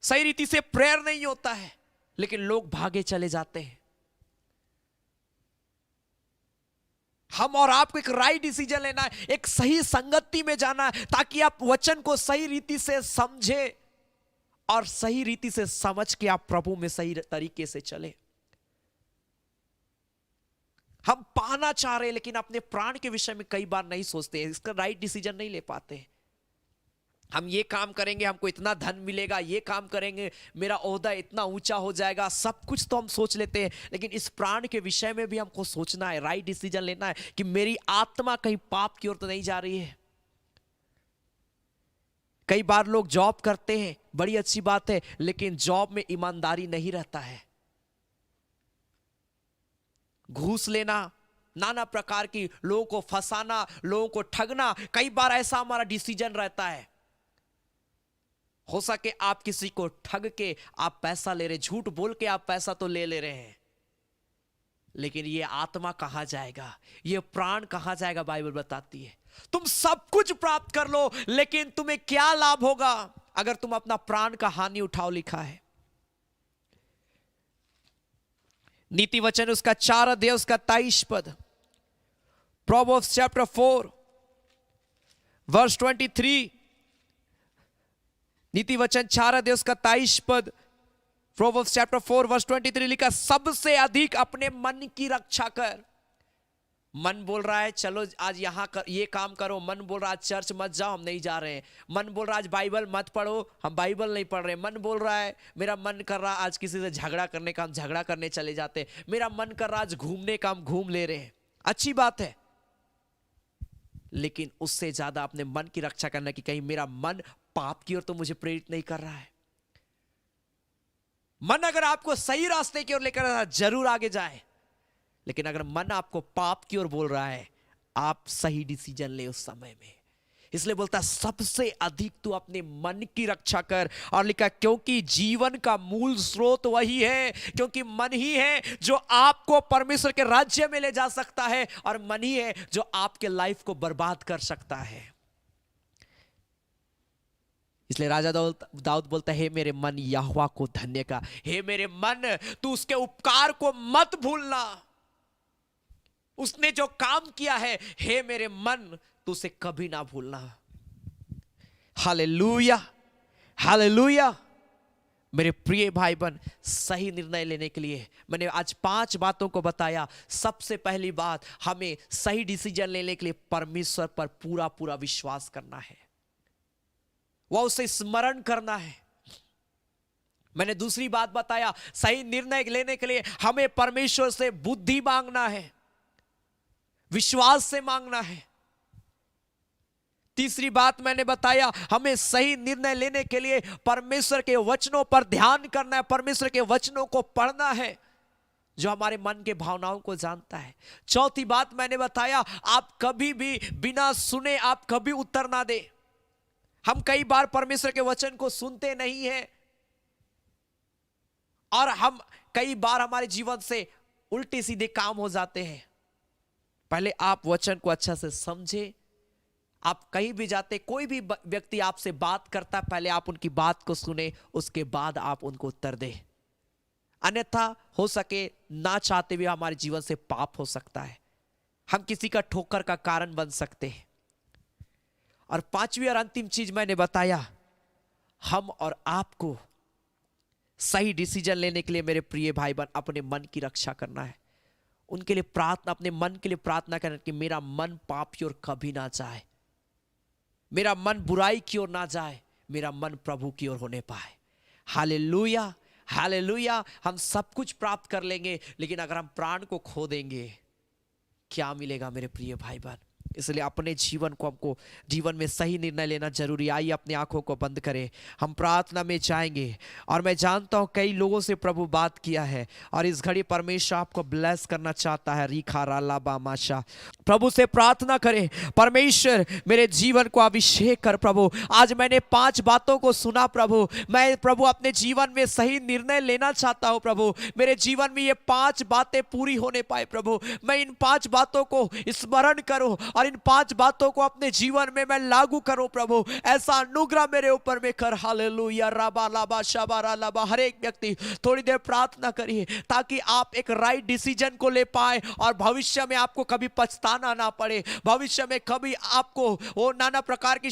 S2: सही रीति से प्रेयर नहीं होता है, लेकिन लोग भागे चले जाते हैं। हम और आपको एक राइट डिसीजन लेना है, एक सही संगति में जाना है, ताकि आप वचन को सही रीति से समझे और सही रीति से समझ के आप प्रभु में सही तरीके से चले। हम पाना चाह रहे हैं लेकिन अपने प्राण के विषय में कई बार नहीं सोचते हैं, इसका राइट डिसीजन नहीं ले पाते। हम ये काम करेंगे हमको इतना धन मिलेगा, ये काम करेंगे मेरा ओहदा इतना ऊंचा हो जाएगा, सब कुछ तो हम सोच लेते हैं, लेकिन इस प्राण के विषय में भी हमको सोचना है, राइट डिसीजन लेना है कि मेरी आत्मा कहीं पाप की ओर तो नहीं जा रही है। कई बार लोग जॉब करते हैं, बड़ी अच्छी बात है, लेकिन जॉब में ईमानदारी नहीं रहता है। घूस लेना, नाना प्रकार की लोगों को फंसाना, लोगों को ठगना, कई बार ऐसा हमारा डिसीजन रहता है। हो सके आप किसी को ठग के आप पैसा ले रहे, झूठ बोल के आप पैसा तो ले रहे हैं, लेकिन ये आत्मा कहां जाएगा, ये प्राण कहां जाएगा। बाइबल बताती है तुम सब कुछ प्राप्त कर लो लेकिन तुम्हें क्या लाभ होगा अगर तुम अपना प्राण का हानि उठाओ। लिखा है नीति वचन उसका 4 अध्याय उसका 23 पद, प्रोवर्ब्स चैप्टर 4 वर्स 23, नीति वचन 4 अध्याय उसका 23 पद, प्रोवर्ब्स चैप्टर 4 वर्स 23 लिखा, सबसे अधिक अपने मन की रक्षा कर। मन बोल रहा है चलो आज यहां ये काम करो, मन बोल रहा है आज चर्च मत जाओ, हम नहीं जा रहे हैं। मन बोल रहा है आज बाइबल मत पढ़ो, हम बाइबल नहीं पढ़ रहे। मन बोल रहा है मेरा मन कर रहा है आज किसी से झगड़ा करने का, हम झगड़ा करने चले जाते। मेरा मन कर रहा है आज घूमने का, हम घूम ले रहे हैं। अच्छी बात है, लेकिन उससे ज्यादा अपने मन की रक्षा करना कि कहीं मेरा मन पाप की ओर तो मुझे प्रेरित नहीं कर रहा है। मन अगर आपको सही रास्ते की ओर लेकर आ, जरूर आगे जाए, लेकिन अगर मन आपको पाप की ओर बोल रहा है, आप सही डिसीजन ले उस समय में। इसलिए बोलता है सबसे अधिक तू अपने मन की रक्षा कर। और लिखा क्योंकि जीवन का मूल स्रोत वही है, क्योंकि मन ही है जो आपको परमेश्वर के राज्य में ले जा सकता है, और मन ही है जो आपके लाइफ को बर्बाद कर सकता है। इसलिए राजा दाऊद बोलता है, हे मेरे मन यहोवा को धन्य का। हे मेरे मन तू उसके उपकार को मत भूलना, उसने जो काम किया है, हे मेरे मन तू उसे कभी ना भूलना। Hallelujah, hallelujah. मेरे प्रिय भाई बहन, सही निर्णय लेने के लिए मैंने आज 5 बातों को बताया। सबसे पहली बात, हमें सही डिसीजन लेने के लिए परमेश्वर पर पूरा पूरा विश्वास करना है, वह उसे स्मरण करना है। मैंने दूसरी बात बताया, सही निर्णय लेने के लिए हमें परमेश्वर से बुद्धि मांगना है, विश्वास से मांगना है। तीसरी बात मैंने बताया, हमें सही निर्णय लेने के लिए परमेश्वर के वचनों पर ध्यान करना है, परमेश्वर के वचनों को पढ़ना है जो हमारे मन के भावनाओं को जानता है। चौथी बात मैंने बताया, आप कभी भी बिना सुने आप कभी उत्तर ना दे। हम कई बार परमेश्वर के वचन को सुनते नहीं हैं, और हम कई बार हमारे जीवन से उल्टे सीधे काम हो जाते हैं। पहले आप वचन को अच्छा से समझे। आप कहीं भी जाते, कोई भी व्यक्ति आपसे बात करता, पहले आप उनकी बात को सुने, उसके बाद आप उनको उत्तर दें। अन्यथा हो सके ना चाहते हुए हमारे जीवन से पाप हो सकता है, हम किसी का ठोकर का कारण बन सकते हैं। और पांचवी और अंतिम चीज मैंने बताया, हम और आपको सही डिसीजन लेने के लिए मेरे प्रिय भाई बहन अपने मन की रक्षा करना है। उनके लिए प्रार्थना, अपने मन के लिए प्रार्थना करना कि मेरा मन पाप की ओर कभी ना जाए, मेरा मन बुराई की ओर ना जाए, मेरा मन प्रभु की ओर होने पाए। Hallelujah, hallelujah. हम सब कुछ प्राप्त कर लेंगे, लेकिन अगर हम प्राण को खो देंगे, क्या मिलेगा मेरे प्रिय भाई बहन? इसलिए अपने जीवन को, हमको जीवन में सही निर्णय लेना जरूरी। आइए अपनी आंखों को बंद करें, हम प्रार्थना में जाएंगे। और मैं जानता हूं कई लोगों से प्रभु बात किया है, और इस घड़ी परमेश्वर आपको ब्लेस करना चाहता है। रीखा राला बामाशा, प्रभु से प्रार्थना करें, परमेश्वर मेरे जीवन को अभिषेक कर प्रभु। आज मैंने 5 बातों को सुना प्रभु, मैं प्रभु अपने जीवन में सही निर्णय लेना चाहता हूं प्रभु। मेरे जीवन में ये 5 बातें पूरी होने पाए प्रभु। मैं इन 5 बातों को स्मरण करूं और इन 5 बातों को अपने जीवन में मैं लागू करूं प्रभु। ऐसा अनुग्रह मेरे ऊपर में कर। हालेलुया, राबा लाबा शबारा लाबा। हर एक व्यक्ति थोड़ी देर प्रार्थना करिए, ताकि आप एक राइट डिसीजन को ले पाए, और भविष्य में आपको कभी पछताना ना पड़े, भविष्य में कभी आपको वो नाना प्रकार की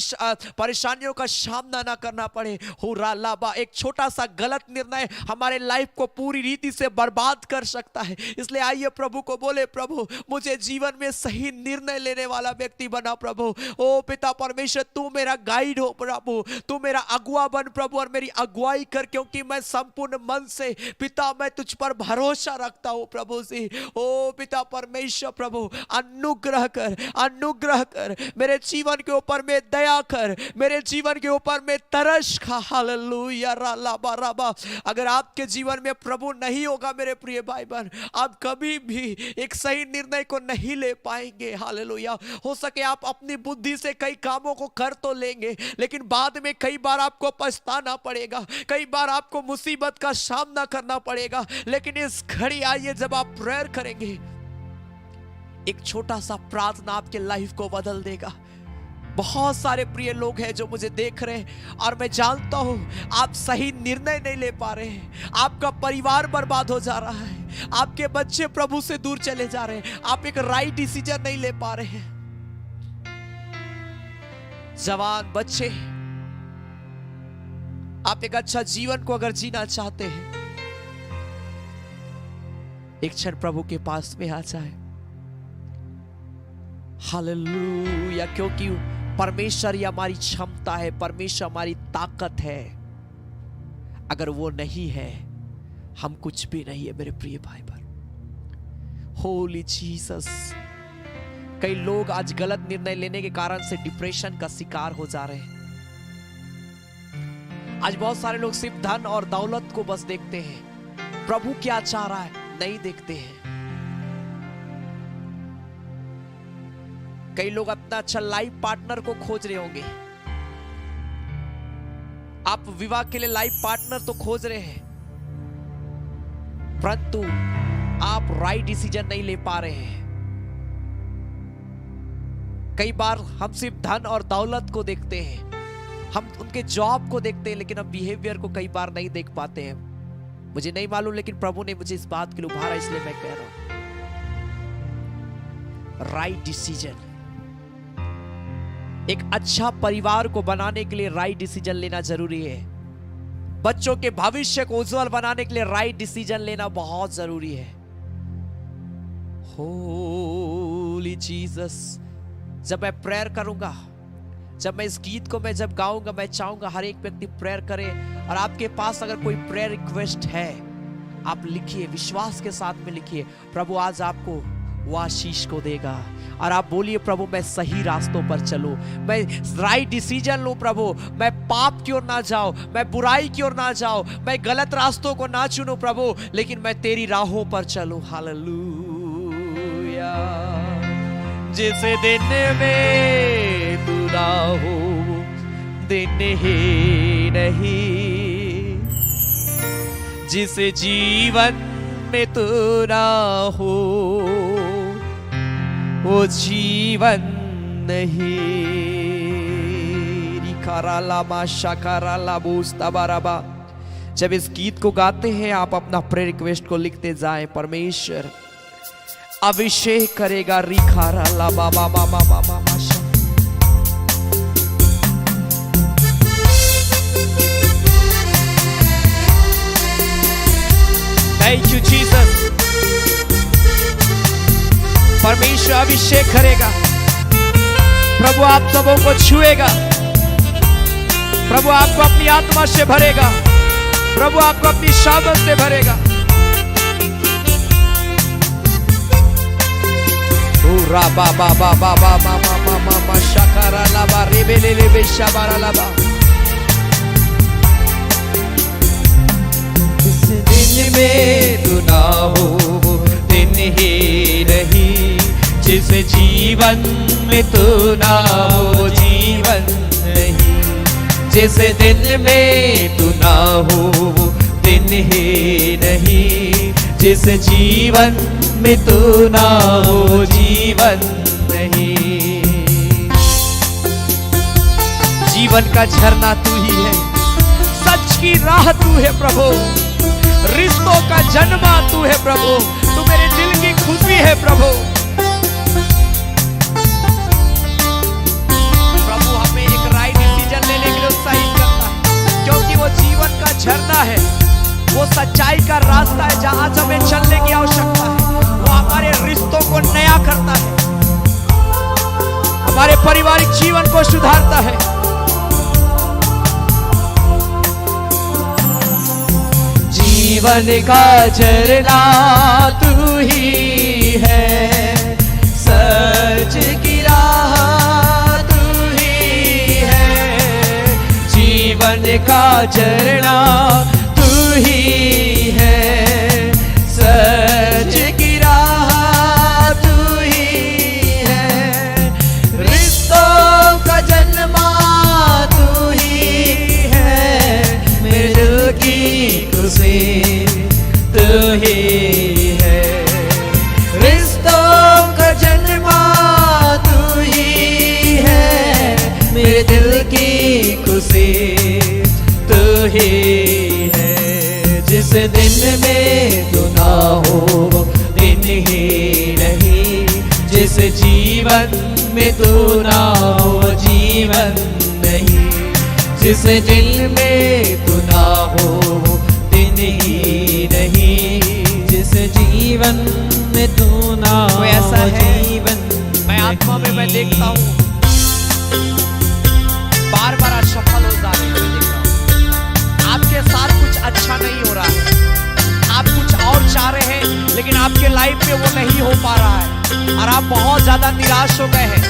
S2: परेशानियों का सामना ना करना पड़े। हुरा लाबा, एक छोटा सा गलत निर्णय हमारे लाइफ को पूरी रीति से बर्बाद कर सकता है। इसलिए आइए प्रभु को बोले, प्रभु मुझे जीवन में सही निर्णय लेने वाला व्यक्ति बना प्रभु। ओ पिता परमेश्वर, तू मेरा गाइड हो प्रभु, तू मेरा अगुआ बन प्रभु, और मेरी अगुवाई कर, क्योंकि मैं संपूर्ण मन से पिता मैं तुझ पर भरोसा रखता हूं प्रभु जी। ओ पिता परमेश्वर प्रभु, अनुग्रह कर, अनुग्रह कर, मेरे जीवन के ऊपर में दया कर, मेरे जीवन के ऊपर में तरस खा। हालेलुया, राला राबा। अगर आपके जीवन में प्रभु नहीं होगा मेरे प्रिय भाई बहन, आप कभी भी एक सही निर्णय को नहीं ले पाएंगे। हालेलुया। हो सके आप अपनी बुद्धि से कई कामों को कर तो लेंगे, लेकिन बाद में कई बार आपको पछताना पड़ेगा, कई बार आपको मुसीबत का सामना करना पड़ेगा। लेकिन इस घड़ी आइए, जब आप प्रेयर करेंगे, एक छोटा सा प्रार्थना आपके लाइफ को बदल देगा। बहुत सारे प्रिय लोग हैं जो मुझे देख रहे हैं और मैं जानता हूं आप सही निर्णय नहीं ले पा रहे हैं, आपका परिवार बर्बाद हो जा रहा है, आपके बच्चे प्रभु से दूर चले जा रहे हैं, आप एक राइट डिसीजन नहीं ले पा रहे हैं। जवान बच्चे, आप एक अच्छा जीवन को अगर जीना चाहते हैं, एक क्षण प्रभु के पास में आ जाए। हालेलुया, क्योंकि परमेश्वर ही हमारी क्षमता है, परमेश्वर हमारी ताकत है। अगर वो नहीं है हम कुछ भी नहीं है मेरे प्रिय भाई बहन। होली जीसस। कई लोग आज गलत निर्णय लेने के कारण से डिप्रेशन का शिकार हो जा रहे हैं। आज बहुत सारे लोग सिर्फ धन और दौलत को बस देखते हैं, प्रभु क्या चाह रहा है नहीं देखते हैं। कई लोग अपना अच्छा लाइफ पार्टनर को खोज रहे होंगे, आप विवाह के लिए लाइफ पार्टनर तो खोज रहे हैं, परंतु आप राइट डिसीजन नहीं ले पा रहे हैं। कई बार हम सिर्फ धन और दौलत को देखते हैं, हम उनके जॉब को देखते हैं, लेकिन हम बिहेवियर को कई बार नहीं देख पाते हैं। मुझे नहीं मालूम, लेकिन प्रभु ने मुझे इस बात के लिए उभारा, इसलिए मैं कह रहा हूं राइट डिसीजन। एक अच्छा परिवार को बनाने के लिए राइट डिसीजन लेना जरूरी है। बच्चों के भविष्य को उज्जवल बनाने के लिए राइट डिसीजन लेना बहुत जरूरी है। होली जीसस। जब मैं प्रेयर करूंगा, जब मैं इस गीत को मैं जब गाऊंगा, मैं चाहूंगा हर एक व्यक्ति प्रेयर करे। और आपके पास अगर कोई प्रेयर रिक्वेस्ट है, आप लिखिए, विश्वास के साथ में लिखिए। प्रभु आज आपको वो आशीष को देगा। और आप बोलिए, प्रभु मैं सही रास्तों पर चलूं, मैं राइट डिसीजन लूं प्रभु, मैं पाप की ओर ना जाऊं, मैं बुराई की ओर ना जाऊं, मैं गलत रास्तों को ना चुनूं प्रभु, लेकिन मैं तेरी राहों पर चलूं। हालेलुया। जिस दिन में तू ना हो, दिन ही नहीं, जिस जीवन में तू ना हो, वो जीवन नहीं। जब इस गीत को गाते हैं, आप अपना प्रेयर रिक्वेस्ट को लिखते जाएं। परमेश्वर अभिषेक करेगा। रिखारा ला बाबा मामा मामा माशा। Thank you Jesus. परमेश्वर अभिषेक करेगा, प्रभु आप सबों को छुएगा, प्रभु आपको अपनी आत्मा से भरेगा, प्रभु आपको अपनी शामत से भरेगा। रा बा बा बा बा बा मा मा मा मा मा शकारा ला बा रे बे ले बे शाबारा ला बा। इस दिन में तू ना हो, दिन ही नहीं, जिस जीवन में तू ना हो, जीवन नहीं। जिस दिन में तू ना हो, दिन ही नहीं, जिस जीवन में तू ना हो, जीवन नहीं। जीवन का झरना तू ही है, सच की राह तू है प्रभु, रिश्तों का जन्मा तू है प्रभु, तू मेरे दिल की खुशी है प्रभु। प्रभु हमें एक राइट डिसीजन लेने के लिए उत्साहित करता है, क्योंकि वो जीवन का झरना है, वो सच्चाई का रास्ता है जहां हमें चलने की आवश्यकता है। वो हमारे रिश्तों को नया करता है, हमारे पारिवारिक जीवन को सुधारता है। जीवन का झरना तू ही है, सच की राह तू ही है। जीवन का झरना तू ही है, सच की राह तू ही है। रिश्तों का जन्मा तू ही है, मेरे दिल की खुशी तू ही है। रिश्तों का जन्मा तू ही है,
S3: खुशी तू ही है। जिस दिन में तू ना हो वो दिन ही नहीं, जिस जीवन में तू ना हो वो जीवन नहीं, जिस दिन में तू ना हो वो दिन ही नहीं, जिस जीवन में तू ना
S2: कोई ऐसा
S3: हो
S2: है?
S3: जीवन
S2: मैं आत्मा में मैं देखता हूँ बार बार असफल हो जा रहे हैं। मैं देख रहा हूँ आपके साथ कुछ अच्छा नहीं हो रहा है, आप कुछ और चाह रहे हैं लेकिन आपके लाइफ में वो नहीं हो पा रहा है और आप बहुत ज्यादा निराश हो गए हैं।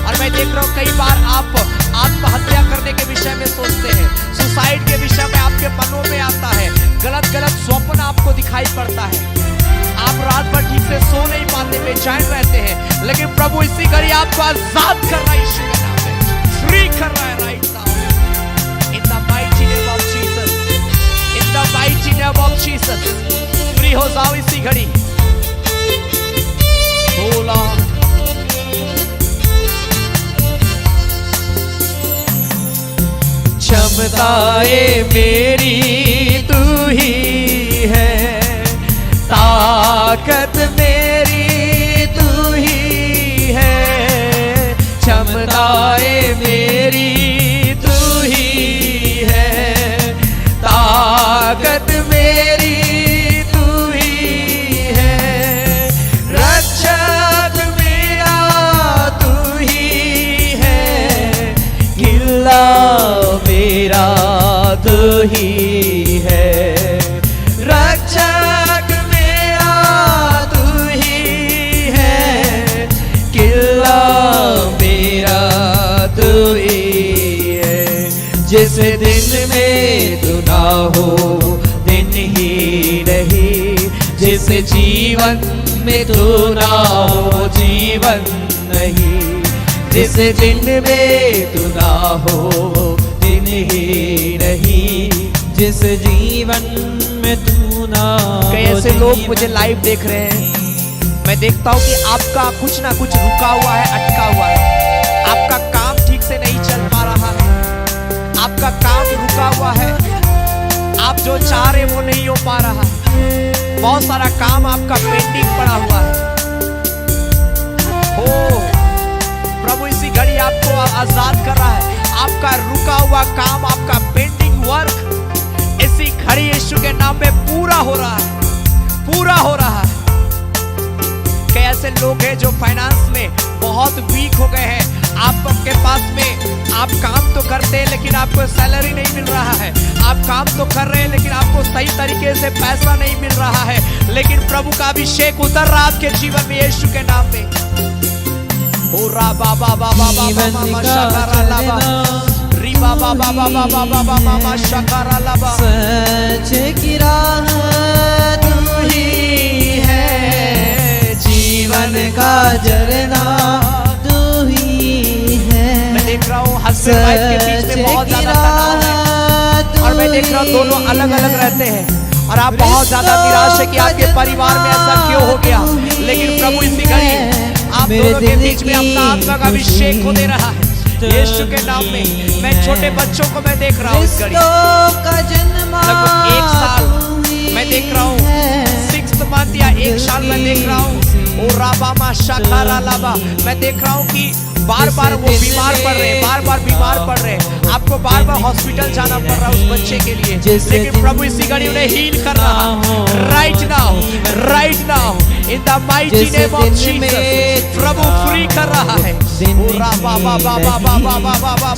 S2: और मैं देख रहा हूँ कई बार आप आत्महत्या करने के विषय में सोचते हैं, सुसाइड के विषय में आपके मनों में आता है, गलत गलत स्वप्न आपको दिखाई पड़ता है, आप रात भर ठीक से सो नहीं पाते, बेचैन रहते हैं। लेकिन प्रभु इसी घड़ी आपको आजाद कर रहा है, यीशु के नाम में फ्री कर रहा है right now in the mighty name of Jesus, in the mighty name of Jesus. Free हो जाओ इसी घड़ी। ओ लॉर्ड,
S3: क्षमताए मेरी तू ही है, ताकत मेरी तू ही है, क्षमताए मेरी तू ही है, ताकत मेरी तू ही है, रक्षक मेरा तू ही है, किला मेरा तू ही है, रक्षक मेरा तू ही है, किला मेरा तू ही है। जिस दिन में तू ना हो दिन ही नहीं, जिस जीवन में तू ना हो जीवन नहीं, जिस दिन में तू ना हो दिन ही नहीं, जिस जीवन में तू ना हो।
S2: कई ऐसे लोग मुझे लाइव देख रहे हैं, मैं देखता हूँ कि आपका कुछ ना कुछ रुका हुआ है, अटका हुआ है, आपका काम ठीक से नहीं चल पा रहा है, आपका काम रुका हुआ है, आप जो चाह रहे वो नहीं हो पा रहा, बहुत सारा काम आपका पेंडिंग पड़ा हुआ है। हो प्रभु इसी घड़ी आपको आजाद कर रहा है, आपका रुका हुआ काम, आपका पेंडिंग वर्क इसी घड़ी यीशु के नाम में पूरा हो रहा है, पूरा हो रहा है। कई ऐसे लोग हैं जो फाइनेंस में बहुत वीक हो गए हैं, आपके पास में आप काम तो करते हैं लेकिन आपको सैलरी नहीं मिल रहा है, आप काम तो कर रहे हैं लेकिन आपको सही तरीके से पैसा नहीं मिल रहा है, लेकिन प्रभु का अभिषेक उतर रहा आपके जीवन में यीशु के नाम में। ओ रा बाबा बाबा बाबा मामा शकारा लाबा, री बाबा बाबा बाबा बाबा मामा शकारा लाबा।
S3: सच की राह तू ही है, जीवन का झरना तू ही है।
S2: मैं देख रहा हूँ हस्बैंड वाइफ के बीच में बहुत ज्यादा तनाव है और मैं देख रहा हूँ दोनों अलग अलग रहते हैं और आप बहुत ज्यादा निराश है कि आपके परिवार में ऐसा क्यों हो गया, लेकिन प्रभु इसी घड़ी आप दोनों के बीच में अपना आत्मा का अभिषेक को दे रहा है यीशु के नाम में। मैं छोटे बच्चों को मैं देख रहा हूँ इस घड़ी, लगभग 1 साल मैं देख रहा हूँ, 6th मंथ या 1 साल मैं देख रहा हूँ। ओ राबा मा शाकारा लाबा, मैं देख रहा हूँ कि बार बार वो बीमार पड़ रहे हैं, बार बार बीमार पड़ रहे हैं, आपको बार बार हॉस्पिटल जाना पड़ रहा है उस बच्चे के लिए, लेकिन प्रभु इसी घड़ी उन्हें हील कर रहा है right now in the mighty name of Jesus. Prabhu free कर रहा है। ओ राबा बाबा बाबा बाबा बाबा बाबा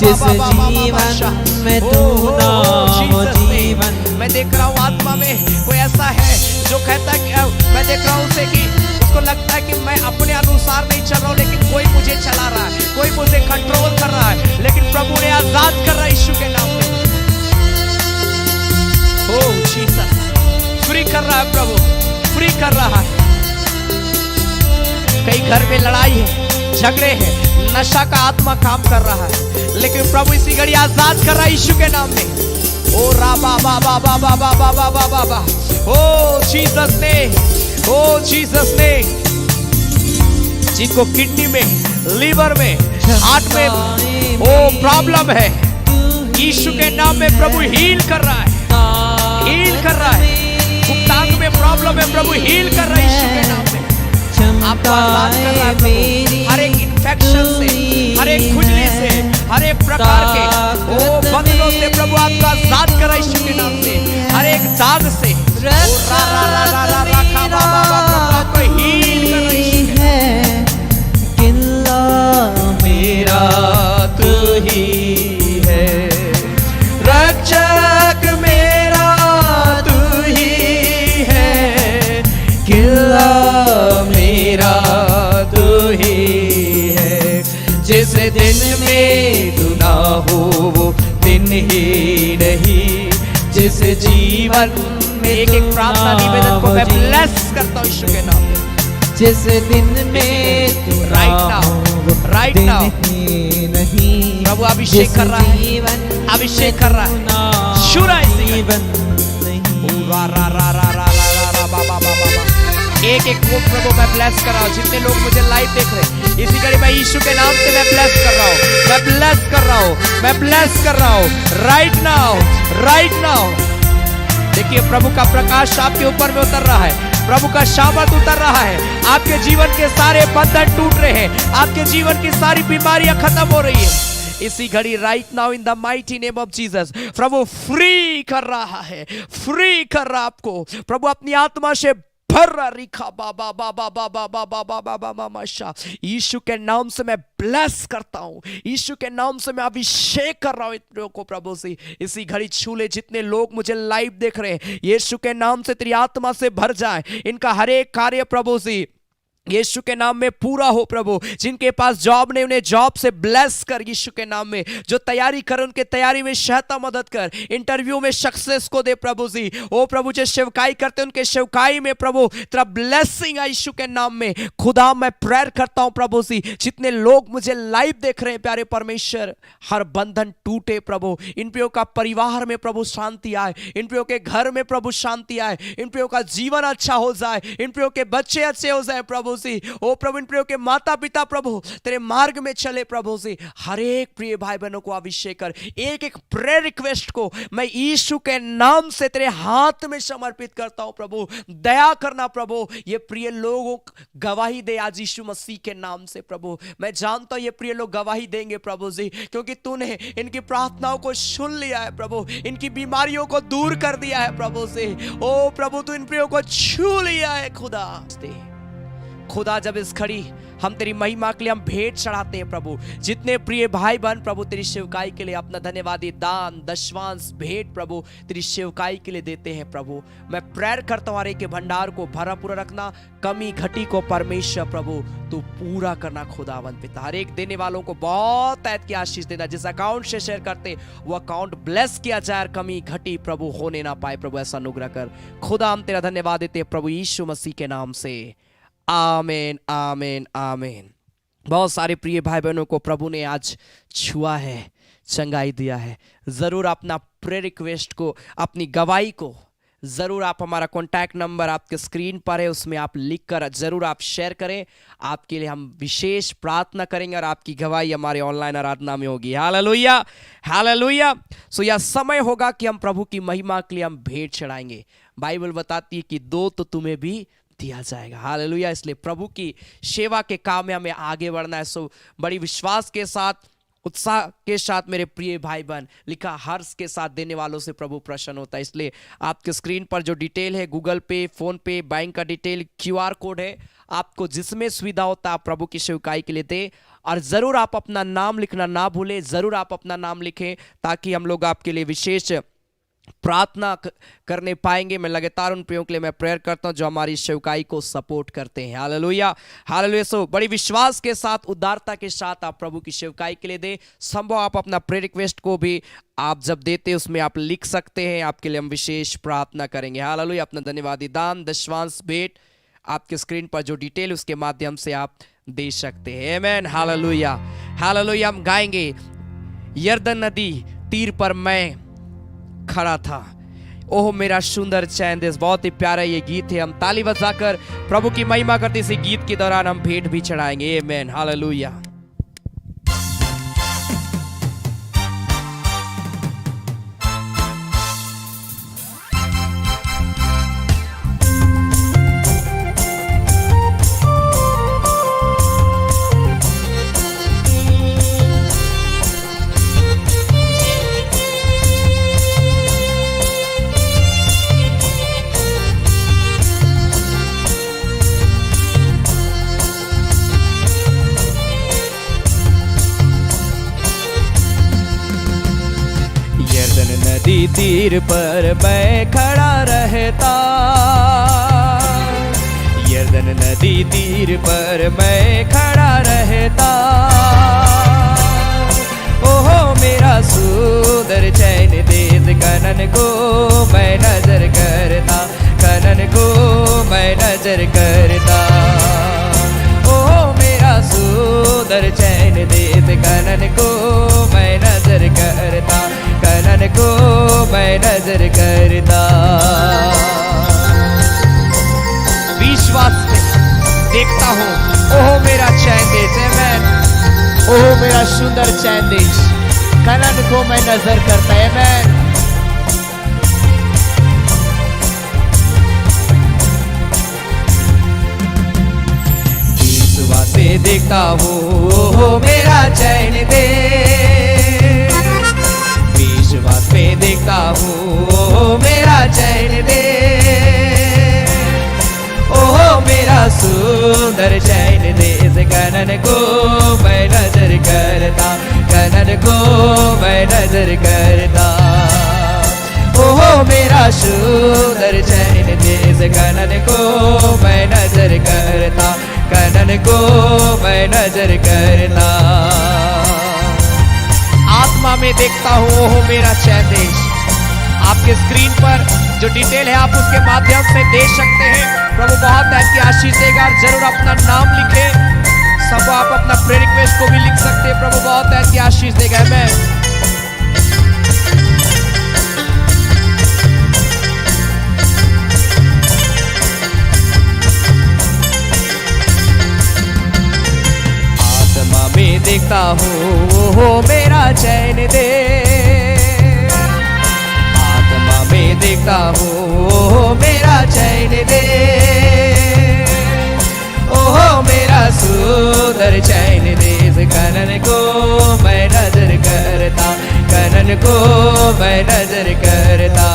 S2: में तू ना हो जीवन। मैं देख रहा हूँ आत्मा में कोई ऐसा है जो कहता है कि मैं देख रहा हूँ उसे कि उसको लगता है कि मैं अपने अनुसार नहीं चल रहा हूँ, लेकिन कोई मुझे चला रहा है, कोई मुझे कंट्रोल कर रहा है, लेकिन प्रभु ने आजाद कर रहा है यीशु के नाम में। ओह जीसस, फ्री कर रहा है प्रभु, फ्री कर रहा है। कई घर में लड़ाई है, झगड़े हैं, नशा का आत्मा काम कर रहा है, लेकिन प्रभु इसी घड़ी आजाद कर रहा है यीशु के नाम में। ओ राबा बाबा बाबा बाबा बाबा बाबा, ओ जीसस ने, ओ जीसस ने, जिनको किडनी में, लीवर में, हार्ट में ओ प्रॉब्लम है, यीशु के नाम में प्रभु हील कर रहा है, हील कर रहा है। टांग में प्रॉब्लम है, प्रभु हील कर रहा है यीशु के नाम में। आपको आजाद कर रहा है प्रभु हर एक इन्फेक्शन से, हर एक खुजली से, हर एक प्रकार के ओ बंधनों से प्रभु आपको आजाद कर रहा है यीशु के नाम से, हर एक दाग से आपको हील कर रहा है यीशु के नाम।
S3: मेरा तू ही है, रक्षक मेरा तू ही है, किला मेरा तू ही है। जिस दिन में तू ना हो वो दिन ही नहीं, जिस जीवन में
S2: एक एक प्रार्थना निवेदन को मैं ब्लेस करता हूँ यीशु के नाम में।
S3: जिस दिन में तू
S2: राइट नाउ प्रभु अभिषेक कर रहा है, अभिषेक कर रहा है, शुरा एक एक को प्रभु मैं ब्लेस कर रहा हूँ। जितने लोग मुझे लाइव देख रहे हैं इसी घड़ी मैं यीशु के नाम से मैं ब्लेस कर रहा हूँ, मैं ब्लेस कर रहा हूँ, मैं ब्लेस कर रहा हूँ राइट नाउ, राइट नाउ। देखिए प्रभु का प्रकाश आपके ऊपर में उतर रहा है, प्रभु का शामत उतर रहा है, आपके जीवन के सारे बंधन टूट रहे हैं, आपके जीवन की सारी बीमारियां खत्म हो रही है इसी घड़ी right now in the mighty name of Jesus. Prabhu free कर रहा है, फ्री कर रहा आपको, प्रभु अपनी आत्मा से भर रहा रिखा बाबा बाबा बाबा बाबा बाबा बाबा माशा। यीशु के नाम से मैं ब्लेस करता हूँ, यीशु के नाम से मैं अभिषेक कर रहा हूँ इतने को प्रभु से इसी घड़ी छू ले। जितने लोग मुझे लाइव देख रहे हैं यीशु के नाम से तेरी आत्मा से भर जाए, इनका हर एक कार्य प्रभु से यीशु के नाम में पूरा हो प्रभु। जिनके पास जॉब नहीं उन्हें जॉब से ब्लेस कर यीशु के नाम में, जो तैयारी कर उनके तैयारी में सहायता मदद कर, इंटरव्यू में सक्सेस को दे प्रभु जी। ओ प्रभु जो सेवकाई करते उनके सेवकाई में प्रभु तेरा ब्लेसिंग है यीशु के नाम में। खुदा मैं प्रेयर करता हूं प्रभु जी, जितने लोग मुझे लाइव देख रहे हैं प्यारे परमेश्वर, हर बंधन टूटे प्रभु, इन प्रियो का परिवार में प्रभु शांति आए, इन प्रियो के घर में प्रभु शांति आए, इन प्रियो का जीवन अच्छा हो जाए, इन प्रियो के बच्चे अच्छे हो जाए प्रभु जी। ओ प्रभु इन प्रियो के माता पिता प्रभु तेरे मार्ग में चले प्रभु जी। हर एक प्रिय भाई बहनों को अभिषेक कर, एक एक प्रेयर रिक्वेस्ट को मैं यीशु के नाम से तेरे हाथ में समर्पित करता हूं प्रभु। दया करना प्रभु, ये प्रिय लोगों गवाही दे आज यीशु मसीह के नाम से प्रभु। मैं जानता हूं ये प्रिय लोग गवाही देंगे प्रभु जी, क्योंकि तूने इनकी प्रार्थनाओं को सुन लिया है प्रभु, इनकी बीमारियों को दूर कर दिया है प्रभु जी। ओ प्रभु तू इन प्रियों को छू लिया है खुदा। जब इस घड़ी हम तेरी महिमा के लिए हम भेंट चढ़ाते हैं प्रभु, जितने प्रिय भाई बहन प्रभु तेरी सेवकाई के लिए अपना धन्यवादी दान दशवांश भेंट प्रभु तेरी सेवकाई के लिए देते हैं प्रभु, मैं प्रेयर करता हूं के भंडार को भरा पूरा रखना, कमी घटी को परमेश्वर प्रभु तू पूरा करना खुदावंद पिता। हर एक देने वालों को बहुत ऐत की आशीष देना, जिस अकाउंट से शेयर करते वो अकाउंट ब्लेस किया जाए, कमी घटी प्रभु होने ना पाए प्रभु, ऐसा अनुग्रह कर खुदा। हम तेरा धन्यवाद देते हैं प्रभु यीशु मसीह के नाम से, आमीन आमीन आमीन। बहुत सारे प्रिय भाई बहनों को प्रभु ने आज छुआ है, चंगाई दिया है। जरूर अपना प्रेयर रिक्वेस्ट को, अपनी गवाही को जरूर आप, हमारा कॉन्टैक्ट नंबर आपके स्क्रीन पर है, उसमें आप लिख कर जरूर आप शेयर करें। आपके लिए हम विशेष प्रार्थना करेंगे और आपकी गवाही हमारे ऑनलाइन आराधना में होगी। Hallelujah hallelujah. सो यह समय होगा कि हम प्रभु की महिमा के लिए हम भेंट चढ़ाएंगे। बाइबल बताती है कि दो तो तुम्हें भी दिया जाएगा। हालेलुया। इसलिए प्रभु की सेवा के काम में हमें आगे बढ़ना है। सो बड़ी विश्वास के साथ, उत्साह के साथ मेरे प्रिय भाई बहन, लिखा हर्ष के साथ देने वालों से प्रभु प्रसन्न होता है। इसलिए आपके स्क्रीन पर जो डिटेल है, गूगल पे, फोन पे, बैंक का डिटेल, QR कोड है, आपको जिसमें सुविधा होता है आप प्रभु की सेवकाई के लिए दे। और जरूर आप अपना नाम लिखना ना भूलें, जरूर आप अपना नाम लिखें ताकि हम लोग आपके लिए विशेष प्रार्थना करने पाएंगे। मैं लगातार उन प्रियों के लिए मैं प्रेयर करता हूं जो हमारी सेवकाई को सपोर्ट करते हैं। Hallelujah hallelujah. सो बड़ी विश्वास के साथ, उदारता के साथ आप प्रभु की सेवकाई के लिए दें। संभव आप अपना प्रेयर रिक्वेस्ट को भी आप जब देते हैं उसमें आप लिख सकते हैं, आपके लिए हम विशेष प्रार्थना करेंगे। हालेलुया। अपना धन्यवादी दान दशवांश भेंट आपके स्क्रीन पर जो डिटेल उसके माध्यम से आप दे सकते हैं। आमीन हालेलुया हालेलुया। हम गाएंगे, यरदन नदी तीर पर मैं खड़ा था, ओह मेरा सुंदर चैन देश। बहुत ही प्यारा ये गीत है। हम ताली बजाकर प्रभु की महिमा करते इस गीत के दौरान हम भेंट भी चढ़ाएंगे। आमीन हालेलुया। नदी तीर पर मैं खड़ा रहता, यरदन नदी तीर पर मैं खड़ा रहता। ओहो मेरा सुंदर चैन देश कनन को मैं नजर करता, कनन को मैं नजर करता। ओहो मेरा सुंदर चैन देश कनन को मैं नजर करता, कनन को मैं नजर करता। विश्वास से देखता हूँ ओहो मेरा चैन देश, आमेन। ओहो मेरा सुंदर चैन देश, कनन को मैं नजर करता, आमेन। विश्वास से देखता हूँ ओहो मेरा चैन देश, विश्वास में देखता हूँ ओहो मेरा चैन देश। ओहो मेरा सुंदर चैन देश कनन को मैं नजर करता, कनन को मैं नजर करता। ओहो मेरा सुंदर चैन देश कनन को मैं नजर करता, कनन को मैं नजर करता। आत्मा में देखता हूँ ओहो मेरा चैन देश। आपके स्क्रीन पर जो डिटेल है आप उसके माध्यम से देख सकते हैं। प्रभु बहुत है कि आशीष देगा, जरूर अपना नाम लिखे। सब आप अपना प्रेयर रिक्वेस्ट को भी लिख सकते हैं। प्रभु बहुत है कि आशीष देगा। मैं आत्मा में देखता हूँ ओहो मेरा चैन दे, आत्मा में देखता हूँ ओहो मेरा चैन दे। ओहो मेरा सुंदर चैन देश कनन को मैं नजर करता, कनन को मैं नजर करता।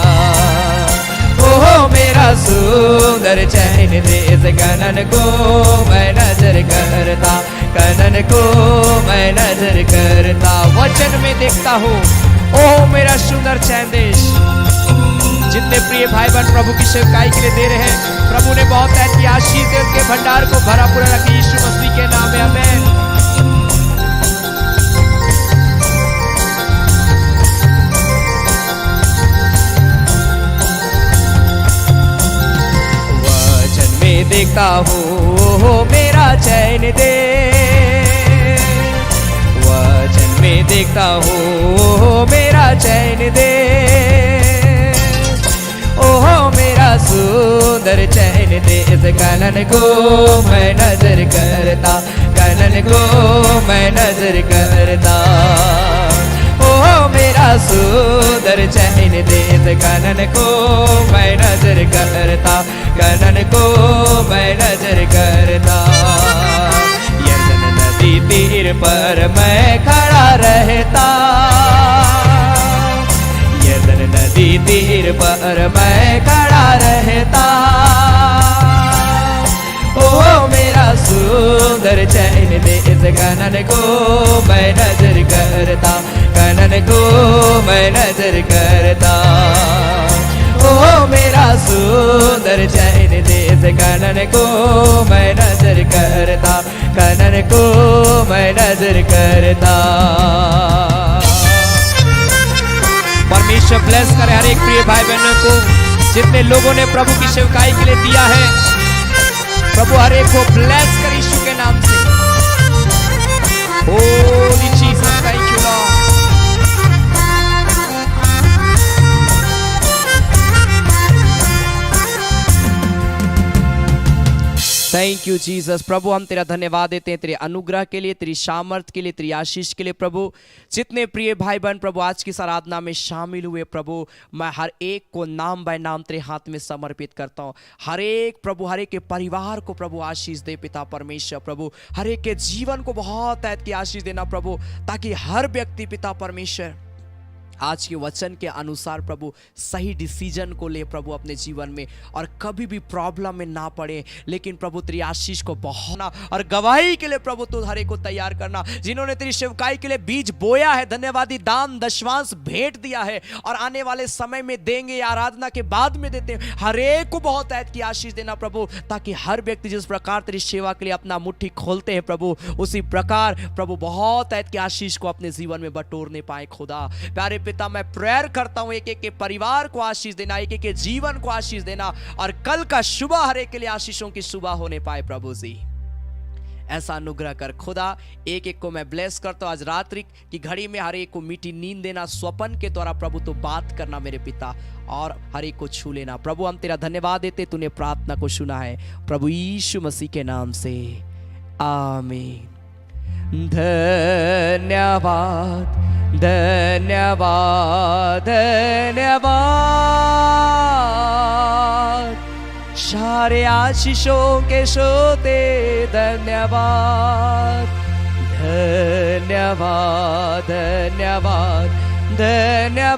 S2: ओहो मेरा सुंदर चैन देश कनन को मैं नजर करता, कनन को मैं नजर करता। वचन में देखता हूँ ओहो मेरा सुंदर चैन देश। जितने प्रिय भाई बहन प्रभु की सेवकाई के लिए दे रहे हैं, प्रभु ने बहुत ऐसी आशीष दे, उनके भंडार को भरा पूरा रखे यीशु मसीह के नाम में, आमेन। वचन में देखता हूँ ओहो मेरा चैन दे, वचन में देखता हूँ ओहो मेरा चैन दे। ओहो मेरा सुंदर चैन देश कनन को मैं नजर करता, कनन को मैं नजर करता। ओहो मेरा सुंदर चैन देश कनन को मैं नजर करता, कनन को मैं नजर करता। यरदन नदी तीर पर मैं खड़ा रहता, यरदन नदी तीर पर मैं खड़ा रहता। ओहो मेरा सुंदर चैन देश कनन को मैं नजर करता, कनन को मैं नजर करता। ओहो मेरा सुंदर चैन देश कनन को मैं नजर करता, कनन को मैं नजर करता। परमेश्वर ब्लेस करे हर एक प्रिय भाई बहनों को, जितने लोगों ने प्रभु की सेवकाई के लिए दिया है। प्रभु हर एक को ब्लेस करे यीशु के नाम से। Holy Jesus, thank you Lord. Thank you Jesus. प्रभु हम तेरा धन्यवाद देते हैं तेरे अनुग्रह के लिए, तेरी सामर्थ के लिए, तेरी आशीष के लिए। प्रभु जितने प्रिय भाई बहन प्रभु आज की इस आराधना में शामिल हुए, प्रभु मैं हर एक को नाम बाय नाम तेरे हाथ में समर्पित करता हूँ। हर एक प्रभु, हर एक के परिवार को प्रभु आशीष दे पिता परमेश्वर। प्रभु हर एक के जीवन को बहुत ऐत की आशीष देना प्रभु, ताकि हर व्यक्ति पिता परमेश्वर आज के वचन के अनुसार प्रभु सही डिसीजन को ले प्रभु अपने जीवन में, और कभी भी प्रॉब्लम में ना पड़े, लेकिन प्रभु तेरी आशीष को बहाना और गवाही के लिए प्रभु तू हर एक को तैयार करना। जिन्होंने तेरी सेवकाई के लिए बीज बोया है, धन्यवादी दान दशवांश भेंट दिया है और आने वाले समय में देंगे या आराधना के बाद में देते हैं, हर एक को बहुत ऐत की आशीष देना प्रभु, ताकि हर व्यक्ति जिस प्रकार तेरी सेवा के लिए अपना मुट्ठी खोलते हैं प्रभु, उसी प्रकार प्रभु बहुत ऐत की आशीष को अपने जीवन में बटोरने पाए। खुदा प्यारे पिता, मैं प्रेयर करता हूं एक एक के परिवार को आशीष देना, एक एक के जीवन को आशीष देना, और कल का सुबह हर एक के लिए आशीषों की सुबह होने पाए प्रभु जी। ऐसा अनुग्रह कर खुदा। एक एक को मैं ब्लेस करता हूं आज रात्रि की घड़ी में, हर एक को मीठी नींद देना, स्वप्न के द्वारा प्रभु तो बात करना मेरे पिता, और हर एक को छू लेना प्रभु। हम तेरा धन्यवाद देते, तूने प्रार्थना को सुना है प्रभु यीशु मसीह के नाम से, आमीन। धन्यवाद धन्यवाद धन्यवाद, सारे आशीषों के सोते धन्यवाद धन्यवाद धन्यवाद धन्यवाद,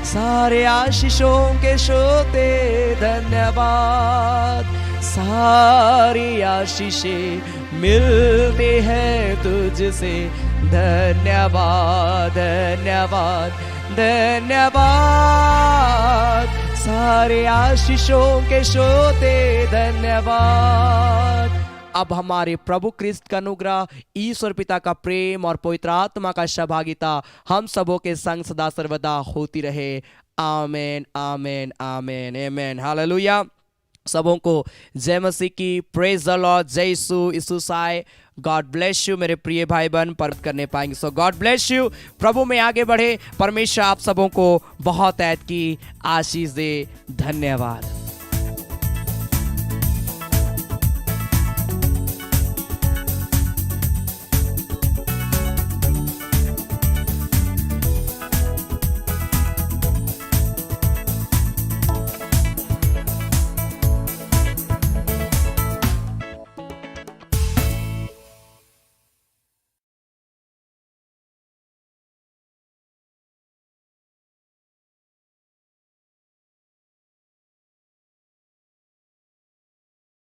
S2: सारे आशीषों के सोते धन्यवाद। सारी आशीषें मिलते हैं तुझसे, धन्यवाद धन्यवाद धन्यवाद, सारे आशीषों के सोते धन्यवाद। अब हमारे प्रभु क्रिस्त का अनुग्रह, ईश्वर पिता का प्रेम और पवित्र आत्मा का सहभागिता हम सबों के संग सदा सर्वदा होती रहे। आमेन आमेन आमेन आमेन, हालेलुया। सबों को जय मसीह की, प्रेज द लॉर्ड, जय यीशु ईसुसाय। गॉड ब्लेस यू मेरे प्रिय भाई बहन, पर्व करने पाएंगे, सो गॉड ब्लेस यू। प्रभु में आगे बढ़े, परमेश्वर आप सबों को बहुत ऐत की आशीष दे। धन्यवाद।